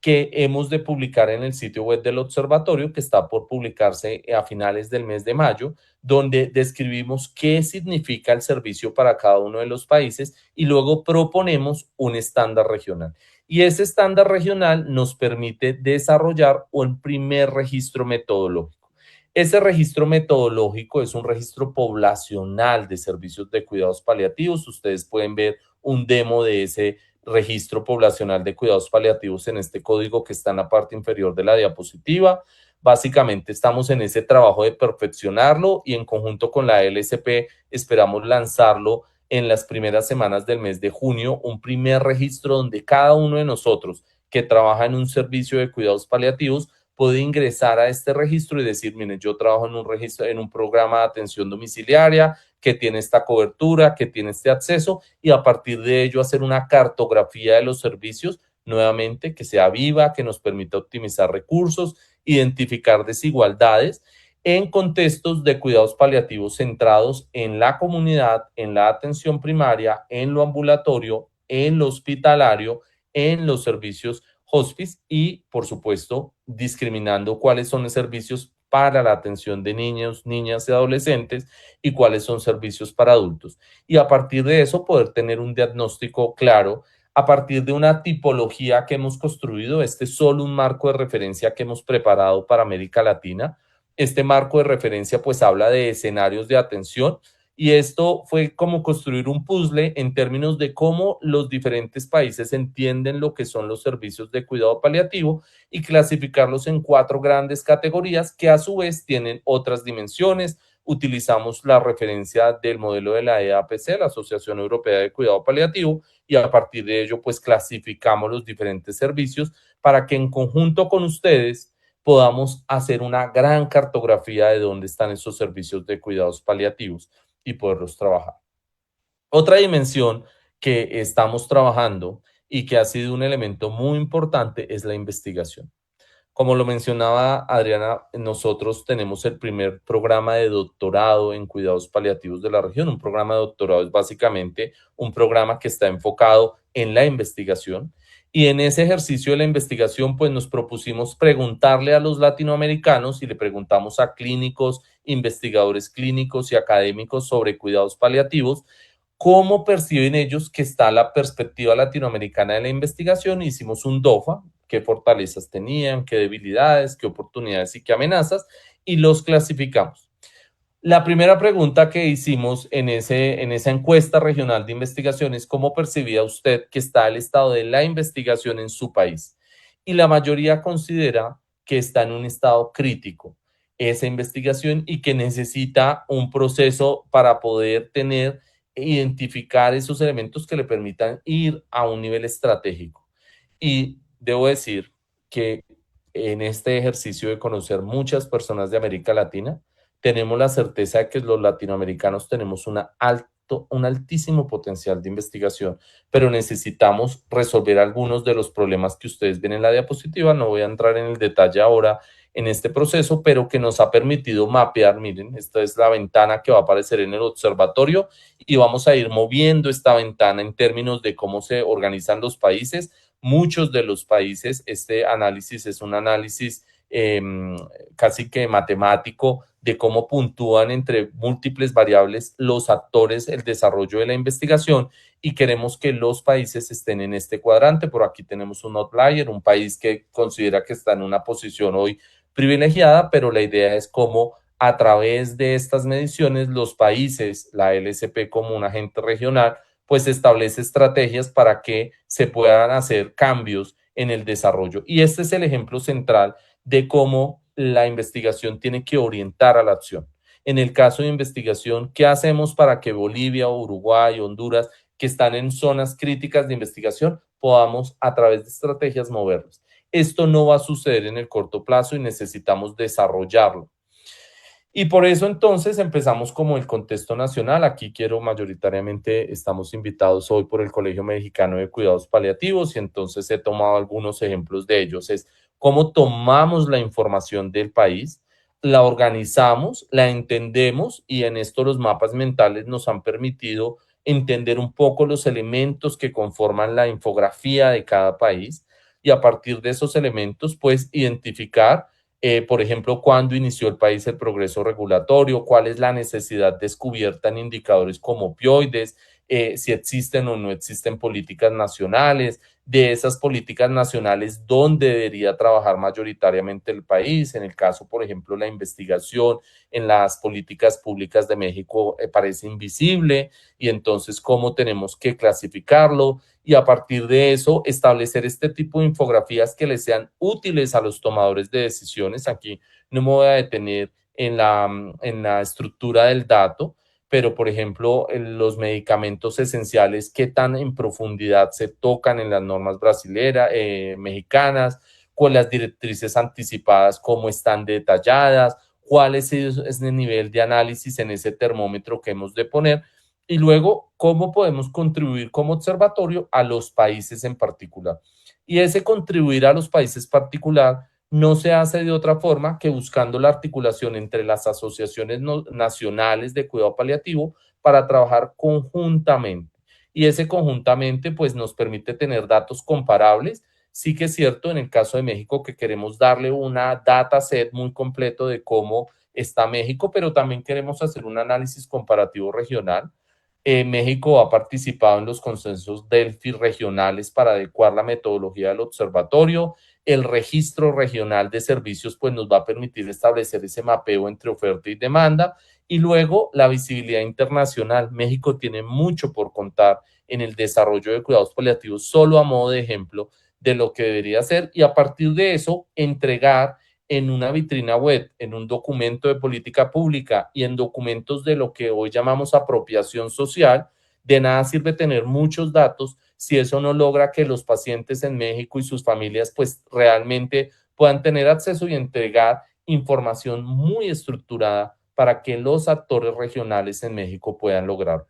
que hemos de publicar en el sitio web del observatorio, que está por publicarse a finales del mes de mayo, donde describimos qué significa el servicio para cada uno de los países y luego proponemos un estándar regional. Y ese estándar regional nos permite desarrollar un primer registro metodológico. Ese registro metodológico es un registro poblacional de servicios de cuidados paliativos. Ustedes pueden ver un demo de ese registro poblacional de cuidados paliativos en este código que está en la parte inferior de la diapositiva. Básicamente estamos en ese trabajo de perfeccionarlo y en conjunto con la LSP esperamos lanzarlo en las primeras semanas del mes de junio, un primer registro donde cada uno de nosotros que trabaja en un servicio de cuidados paliativos puede ingresar a este registro y decir, miren, yo trabajo en un registro, en un programa de atención domiciliaria que tiene esta cobertura, que tiene este acceso, y a partir de ello hacer una cartografía de los servicios, nuevamente, que sea viva, que nos permita optimizar recursos, identificar desigualdades en contextos de cuidados paliativos centrados en la comunidad, en la atención primaria, en lo ambulatorio, en lo hospitalario, en los servicios hospice y, por supuesto, discriminando cuáles son los servicios para la atención de niños, niñas y adolescentes y cuáles son servicios para adultos. Y a partir de eso poder tener un diagnóstico claro a partir de una tipología que hemos construido. Este es solo un marco de referencia que hemos preparado para América Latina. Este marco de referencia pues habla de escenarios de atención y esto fue como construir un puzzle en términos de cómo los diferentes países entienden lo que son los servicios de cuidado paliativo y clasificarlos en 4 grandes categorías que a su vez tienen otras dimensiones. Utilizamos la referencia del modelo de la EAPC, la Asociación Europea de Cuidado Paliativo, y a partir de ello pues clasificamos los diferentes servicios para que en conjunto con ustedes podamos hacer una gran cartografía de dónde están esos servicios de cuidados paliativos y poderlos trabajar. Otra dimensión que estamos trabajando y que ha sido un elemento muy importante es la investigación. Como lo mencionaba Adriana, nosotros tenemos el primer programa de doctorado en cuidados paliativos de la región. Un programa de doctorado es básicamente un programa que está enfocado en la investigación. Y en ese ejercicio de la investigación, pues nos propusimos preguntarle a los latinoamericanos y le preguntamos a clínicos, investigadores clínicos y académicos sobre cuidados paliativos, cómo perciben ellos que está la perspectiva latinoamericana de la investigación. Hicimos un DOFA, qué fortalezas tenían, qué debilidades, qué oportunidades y qué amenazas, y los clasificamos. La primera pregunta que hicimos en esa encuesta regional de investigación es cómo percibía usted que está el estado de la investigación en su país. Y la mayoría considera que está en un estado crítico esa investigación y que necesita un proceso para poder identificar esos elementos que le permitan ir a un nivel estratégico. Y debo decir que en este ejercicio de conocer muchas personas de América Latina, tenemos la certeza de que los latinoamericanos tenemos un altísimo potencial de investigación, pero necesitamos resolver algunos de los problemas que ustedes ven en la diapositiva. No voy a entrar en el detalle ahora en este proceso, pero que nos ha permitido mapear. Miren, esta es la ventana que va a aparecer en el observatorio y vamos a ir moviendo esta ventana en términos de cómo se organizan los países. Muchos de los países, este análisis es un análisis casi que matemático de cómo puntúan entre múltiples variables los actores el desarrollo de la investigación y queremos que los países estén en este cuadrante. Por aquí tenemos un outlier, un país que considera que está en una posición hoy privilegiada, pero la idea es cómo a través de estas mediciones los países, la LSP como un agente regional, pues establece estrategias para que se puedan hacer cambios en el desarrollo. Y este es el ejemplo central de cómo la investigación tiene que orientar a la acción. En el caso de investigación, ¿qué hacemos para que Bolivia, Uruguay, Honduras, que están en zonas críticas de investigación, podamos a través de estrategias moverlos? Esto no va a suceder en el corto plazo y necesitamos desarrollarlo. Y por eso entonces empezamos como el contexto nacional. Aquí mayoritariamente estamos invitados hoy por el Colegio Mexicano de Cuidados Paliativos y entonces he tomado algunos ejemplos de ellos. Es cómo tomamos la información del país, la organizamos, la entendemos y en esto los mapas mentales nos han permitido entender un poco los elementos que conforman la infografía de cada país. y a partir de esos elementos, pues identificar, por ejemplo, cuándo inició el país el progreso regulatorio, cuál es la necesidad descubierta en indicadores como opioides, si existen o no existen políticas nacionales, de esas políticas nacionales, dónde debería trabajar mayoritariamente el país. En el caso, por ejemplo, la investigación en las políticas públicas de México parece invisible y entonces cómo tenemos que clasificarlo y a partir de eso establecer este tipo de infografías que les sean útiles a los tomadores de decisiones. Aquí no me voy a detener en la estructura del dato, pero por ejemplo, los medicamentos esenciales, qué tan en profundidad se tocan en las normas brasileras, mexicanas, con las directrices anticipadas, cómo están detalladas, cuál es el nivel de análisis en ese termómetro que hemos de poner y luego cómo podemos contribuir como observatorio a los países en particular. Y ese contribuir a los países particular no se hace de otra forma que buscando la articulación entre las asociaciones nacionales de cuidado paliativo para trabajar conjuntamente. Y ese conjuntamente pues nos permite tener datos comparables. Sí que es cierto en el caso de México que queremos darle una dataset muy completo de cómo está México, pero también queremos hacer un análisis comparativo regional. México ha participado en los consensos Delphi regionales para adecuar la metodología del observatorio. El registro regional de servicios pues nos va a permitir establecer ese mapeo entre oferta y demanda y luego la visibilidad internacional. México tiene mucho por contar en el desarrollo de cuidados paliativos, solo a modo de ejemplo de lo que debería ser y a partir de eso entregar en una vitrina web, en un documento de política pública y en documentos de lo que hoy llamamos apropiación social, de nada sirve tener muchos datos si eso no logra que los pacientes en México y sus familias pues realmente puedan tener acceso y entregar información muy estructurada para que los actores regionales en México puedan lograrlo.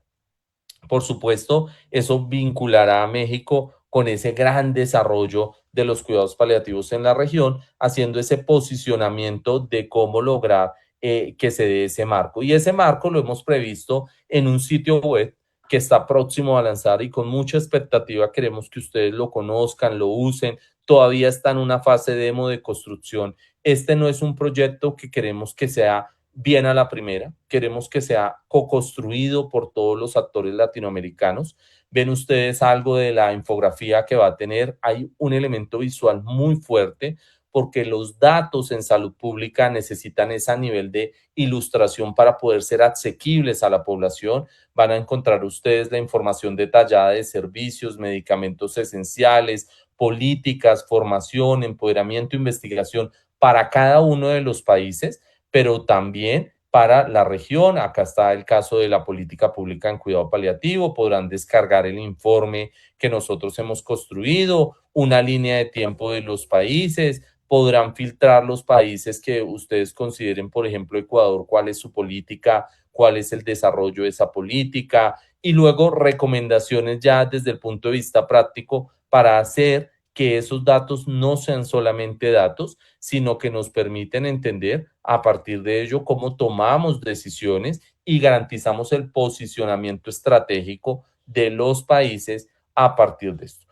Por supuesto, eso vinculará a México con ese gran desarrollo de los cuidados paliativos en la región, haciendo ese posicionamiento de cómo lograr que se dé ese marco. Y ese marco lo hemos previsto en un sitio web que está próximo a lanzar y con mucha expectativa queremos que ustedes lo conozcan, lo usen. Todavía está en una fase demo de construcción. Este no es un proyecto que queremos que sea bien a la primera, queremos que sea co-construido por todos los actores latinoamericanos. Ven ustedes algo de la infografía que va a tener, hay un elemento visual muy fuerte porque los datos en salud pública necesitan ese nivel de ilustración para poder ser asequibles a la población. Van a encontrar ustedes la información detallada de servicios, medicamentos esenciales, políticas, formación, empoderamiento, investigación para cada uno de los países, pero también para la región. Acá está el caso de la política pública en cuidado paliativo. Podrán descargar el informe que nosotros hemos construido, una línea de tiempo de los países, podrán filtrar los países que ustedes consideren, por ejemplo, Ecuador, cuál es su política, cuál es el desarrollo de esa política y luego recomendaciones ya desde el punto de vista práctico para hacer que esos datos no sean solamente datos, sino que nos permiten entender a partir de ello cómo tomamos decisiones y garantizamos el posicionamiento estratégico de los países a partir de esto.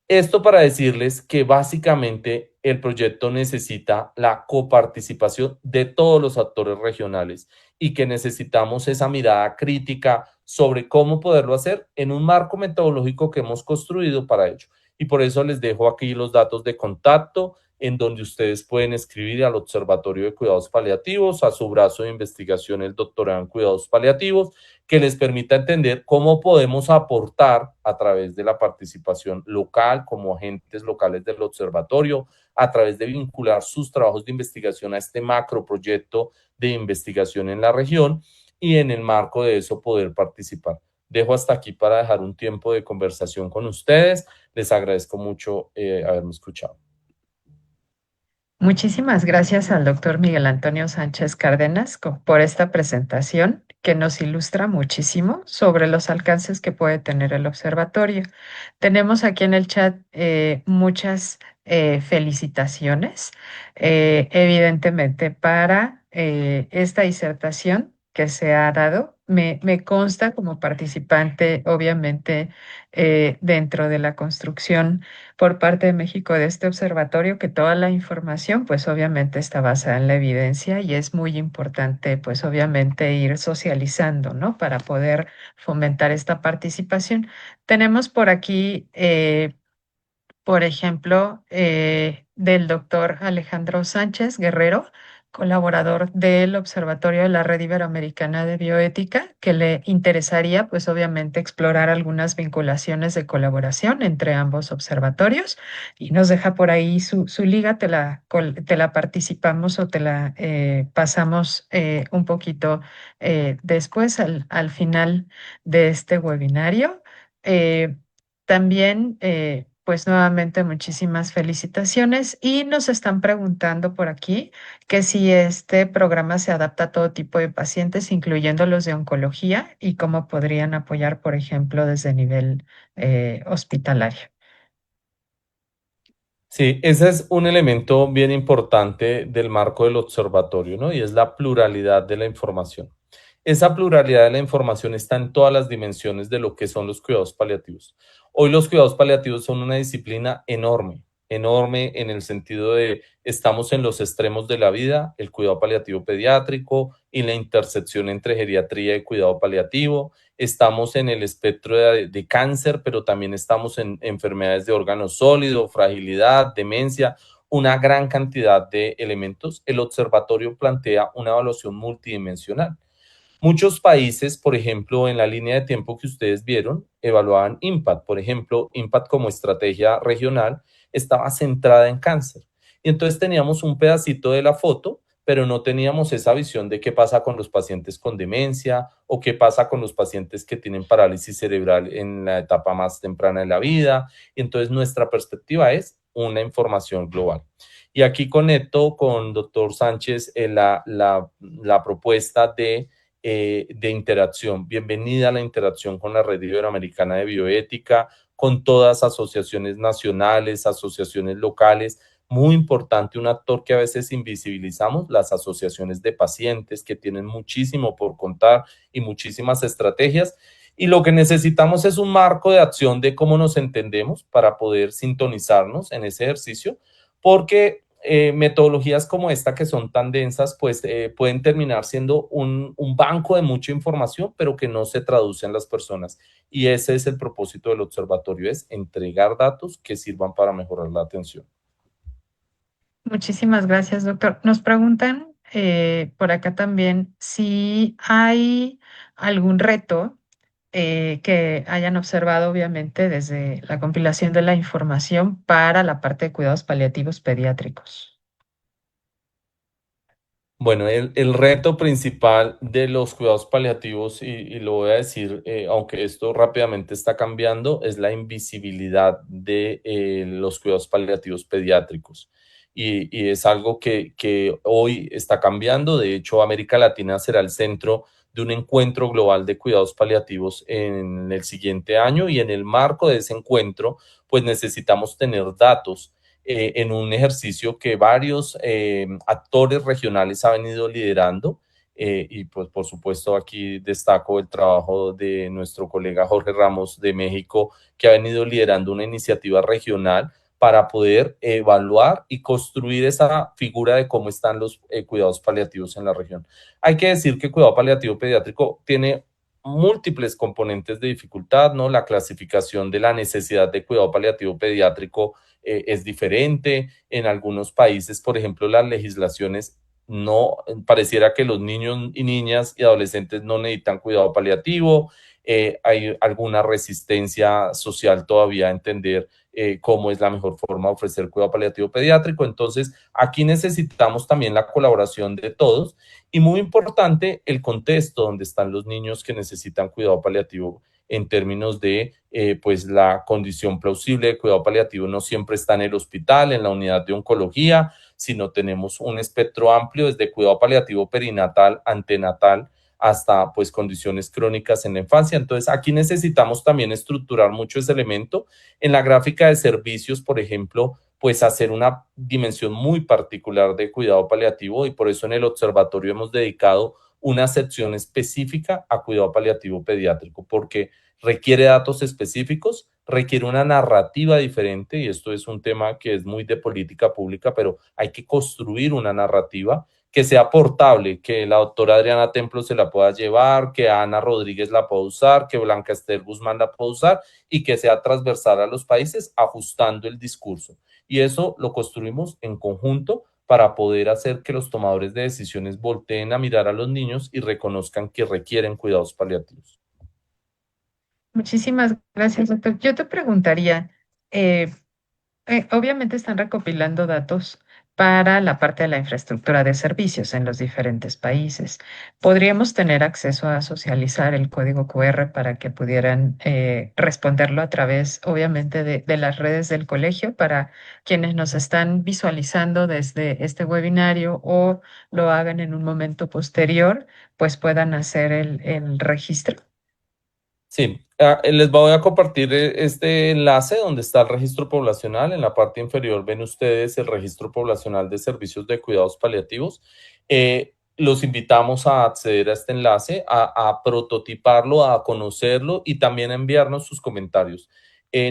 Esto para decirles que básicamente el proyecto necesita la coparticipación de todos los actores regionales y que necesitamos esa mirada crítica sobre cómo poderlo hacer en un marco metodológico que hemos construido para ello. Y por eso les dejo aquí los datos de contacto en donde ustedes pueden escribir al Observatorio de Cuidados Paliativos, a su brazo de investigación, el doctorado en Cuidados Paliativos, que les permita entender cómo podemos aportar a través de la participación local, como agentes locales del observatorio, a través de vincular sus trabajos de investigación a este macroproyecto de investigación en la región y en el marco de eso poder participar. Dejo hasta aquí para dejar un tiempo de conversación con ustedes. Les agradezco mucho haberme escuchado. Muchísimas gracias al doctor Miguel Antonio Sánchez Cárdenas por esta presentación que nos ilustra muchísimo sobre los alcances que puede tener el observatorio. Tenemos aquí en el chat muchas felicitaciones, evidentemente para esta disertación que se ha dado. me consta como participante, obviamente, dentro de la construcción por parte de México de este observatorio, que toda la información, pues obviamente está basada en la evidencia y es muy importante, pues obviamente ir socializando, ¿no? Para poder fomentar esta participación. Tenemos por aquí por ejemplo, del doctor Alejandro Sánchez Guerrero, colaborador del Observatorio de la Red Iberoamericana de Bioética, que le interesaría, pues obviamente, explorar algunas vinculaciones de colaboración entre ambos observatorios y nos deja por ahí su liga, te la participamos o te la pasamos un poquito después al final de este webinario. Eh, también, pues nuevamente muchísimas felicitaciones y nos están preguntando por aquí que si este programa se adapta a todo tipo de pacientes, incluyendo los de oncología, y cómo podrían apoyar, por ejemplo, desde nivel hospitalario. Sí, ese es un elemento bien importante del marco del observatorio, ¿no? Y es la pluralidad de la información. Esa pluralidad de la información está en todas las dimensiones de lo que son los cuidados paliativos. Hoy los cuidados paliativos son una disciplina enorme, enorme en el sentido de estamos en los extremos de la vida, el cuidado paliativo pediátrico y la intersección entre geriatría y cuidado paliativo. Estamos en el espectro de cáncer, pero también estamos en enfermedades de órgano sólido, fragilidad, demencia, una gran cantidad de elementos. El observatorio plantea una evaluación multidimensional. Muchos países, por ejemplo, en la línea de tiempo que ustedes vieron, evaluaban IMPACT. Por ejemplo, IMPACT como estrategia regional estaba centrada en cáncer. Y entonces teníamos un pedacito de la foto, pero no teníamos esa visión de qué pasa con los pacientes con demencia o qué pasa con los pacientes que tienen parálisis cerebral en la etapa más temprana de la vida. Y entonces nuestra perspectiva es una información global. Y aquí conecto con doctor Sánchez la propuesta de interacción. Bienvenida a la interacción con la Red Iberoamericana de Bioética, con todas asociaciones nacionales, asociaciones locales. Muy importante, un actor que a veces invisibilizamos, las asociaciones de pacientes que tienen muchísimo por contar y muchísimas estrategias. Y lo que necesitamos es un marco de acción de cómo nos entendemos para poder sintonizarnos en ese ejercicio, porque metodologías como esta que son tan densas, pues pueden terminar siendo un banco de mucha información, pero que no se traduce en las personas. Y ese es el propósito del observatorio, es entregar datos que sirvan para mejorar la atención. Muchísimas gracias, doctor. Nos preguntan por acá también si hay algún reto que hayan observado, obviamente, desde la compilación de la información para la parte de cuidados paliativos pediátricos. Bueno, el reto principal de los cuidados paliativos, y lo voy a decir, aunque esto rápidamente está cambiando, es la invisibilidad de los cuidados paliativos pediátricos. Y es algo que hoy está cambiando. De hecho, América Latina será el centro de un encuentro global de cuidados paliativos en el siguiente año, y en el marco de ese encuentro, pues necesitamos tener datos en un ejercicio que varios actores regionales han venido liderando. Y pues por supuesto aquí destaco el trabajo de nuestro colega Jorge Ramos de México, que ha venido liderando una iniciativa regional para poder evaluar y construir esa figura de cómo están los cuidados paliativos en la región. Hay que decir que el cuidado paliativo pediátrico tiene múltiples componentes de dificultad, ¿no? La clasificación de la necesidad de cuidado paliativo pediátrico es diferente. En algunos países, por ejemplo, las legislaciones no pareciera que los niños y niñas y adolescentes no necesitan cuidado paliativo. Hay alguna resistencia social todavía a entender cómo es la mejor forma de ofrecer cuidado paliativo pediátrico. Entonces, aquí necesitamos también la colaboración de todos y, muy importante, el contexto donde están los niños que necesitan cuidado paliativo en términos de pues la condición plausible de cuidado paliativo no siempre está en el hospital, en la unidad de oncología, sino tenemos un espectro amplio desde cuidado paliativo perinatal, antenatal, hasta pues condiciones crónicas en la infancia. Entonces aquí necesitamos también estructurar mucho ese elemento. En la gráfica de servicios, por ejemplo, pues hacer una dimensión muy particular de cuidado paliativo, y por eso en el observatorio hemos dedicado una sección específica a cuidado paliativo pediátrico, porque requiere datos específicos, requiere una narrativa diferente, y esto es un tema que es muy de política pública, pero hay que construir una narrativa que sea portable, que la doctora Adriana Templo se la pueda llevar, que Ana Rodríguez la pueda usar, que Blanca Esther Guzmán la pueda usar, y que sea transversal a los países, ajustando el discurso. Y eso lo construimos en conjunto para poder hacer que los tomadores de decisiones volteen a mirar a los niños y reconozcan que requieren cuidados paliativos. Muchísimas gracias, doctor. Yo te preguntaría, eh, obviamente están recopilando datos para la parte de la infraestructura de servicios en los diferentes países. ¿Podríamos tener acceso a socializar el código QR para que pudieran responderlo a través, obviamente, de las redes del colegio para quienes nos están visualizando desde este webinario o lo hagan en un momento posterior, pues puedan hacer el registro? Sí, les voy a compartir este enlace donde está el registro poblacional. En la parte inferior ven ustedes el registro poblacional de servicios de cuidados paliativos. Los invitamos a acceder a este enlace, a prototiparlo, a conocerlo y también a enviarnos sus comentarios.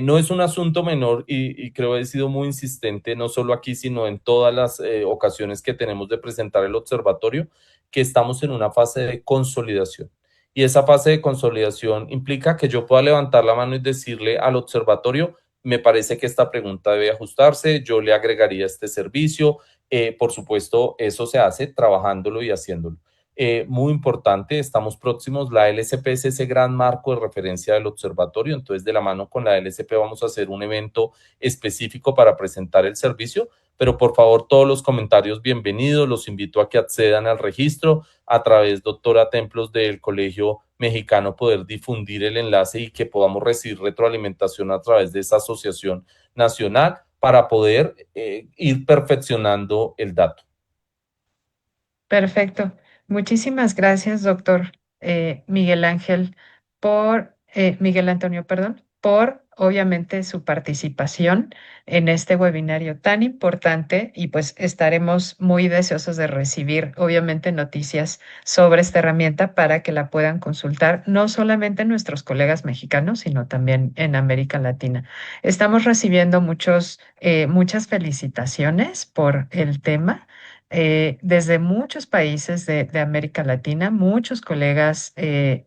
No es un asunto menor y creo que he sido muy insistente, no solo aquí, sino en todas las ocasiones que tenemos de presentar el observatorio, que estamos en una fase de consolidación. Y esa fase de consolidación implica que yo pueda levantar la mano y decirle al observatorio, me parece que esta pregunta debe ajustarse, yo le agregaría este servicio. Por supuesto, eso se hace trabajándolo y haciéndolo. Muy importante, estamos próximos, la LSP es ese gran marco de referencia del observatorio, entonces de la mano con la LSP vamos a hacer un evento específico para presentar el servicio, pero por favor todos los comentarios bienvenidos, los invito a que accedan al registro a través, doctora Templos, del Colegio Mexicano, poder difundir el enlace y que podamos recibir retroalimentación a través de esa asociación nacional para poder ir perfeccionando el dato. Perfecto. Muchísimas gracias, doctor Miguel Ángel, Miguel Antonio, perdón, por obviamente su participación en este webinario tan importante y pues estaremos muy deseosos de recibir obviamente noticias sobre esta herramienta para que la puedan consultar no solamente nuestros colegas mexicanos, sino también en América Latina. Estamos recibiendo muchas felicitaciones por el tema desde muchos países de América Latina, muchos colegas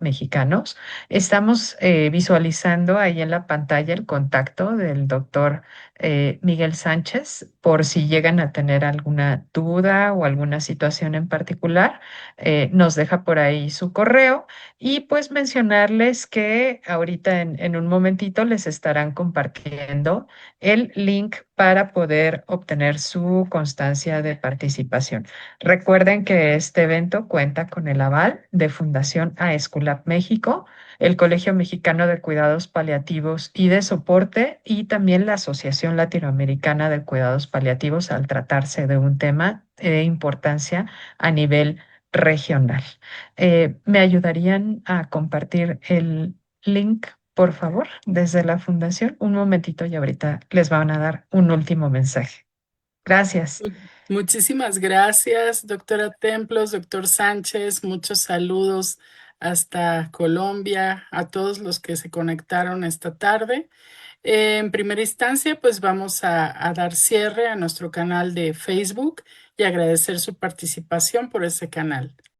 mexicanos. Estamos visualizando ahí en la pantalla el contacto del doctor Miguel Sánchez por si llegan a tener alguna duda o alguna situación en particular. Nos deja por ahí su correo y pues mencionarles que ahorita en un momentito les estarán compartiendo el link para poder obtener su constancia de participación. Recuerden que este evento cuenta con el aval de Fundación AESCULAP México, el Colegio Mexicano de Cuidados Paliativos y de Soporte y también la Asociación Latinoamericana de Cuidados Paliativos al tratarse de un tema de importancia a nivel regional. ¿Me ayudarían a compartir el link, por favor, desde la fundación? Un momentito y ahorita les van a dar un último mensaje. Gracias. Muchísimas gracias, doctora Templos, doctor Sánchez. Muchos saludos hasta Colombia, a todos los que se conectaron esta tarde. En primera instancia, pues vamos a dar cierre a nuestro canal de Facebook y agradecer su participación por ese canal.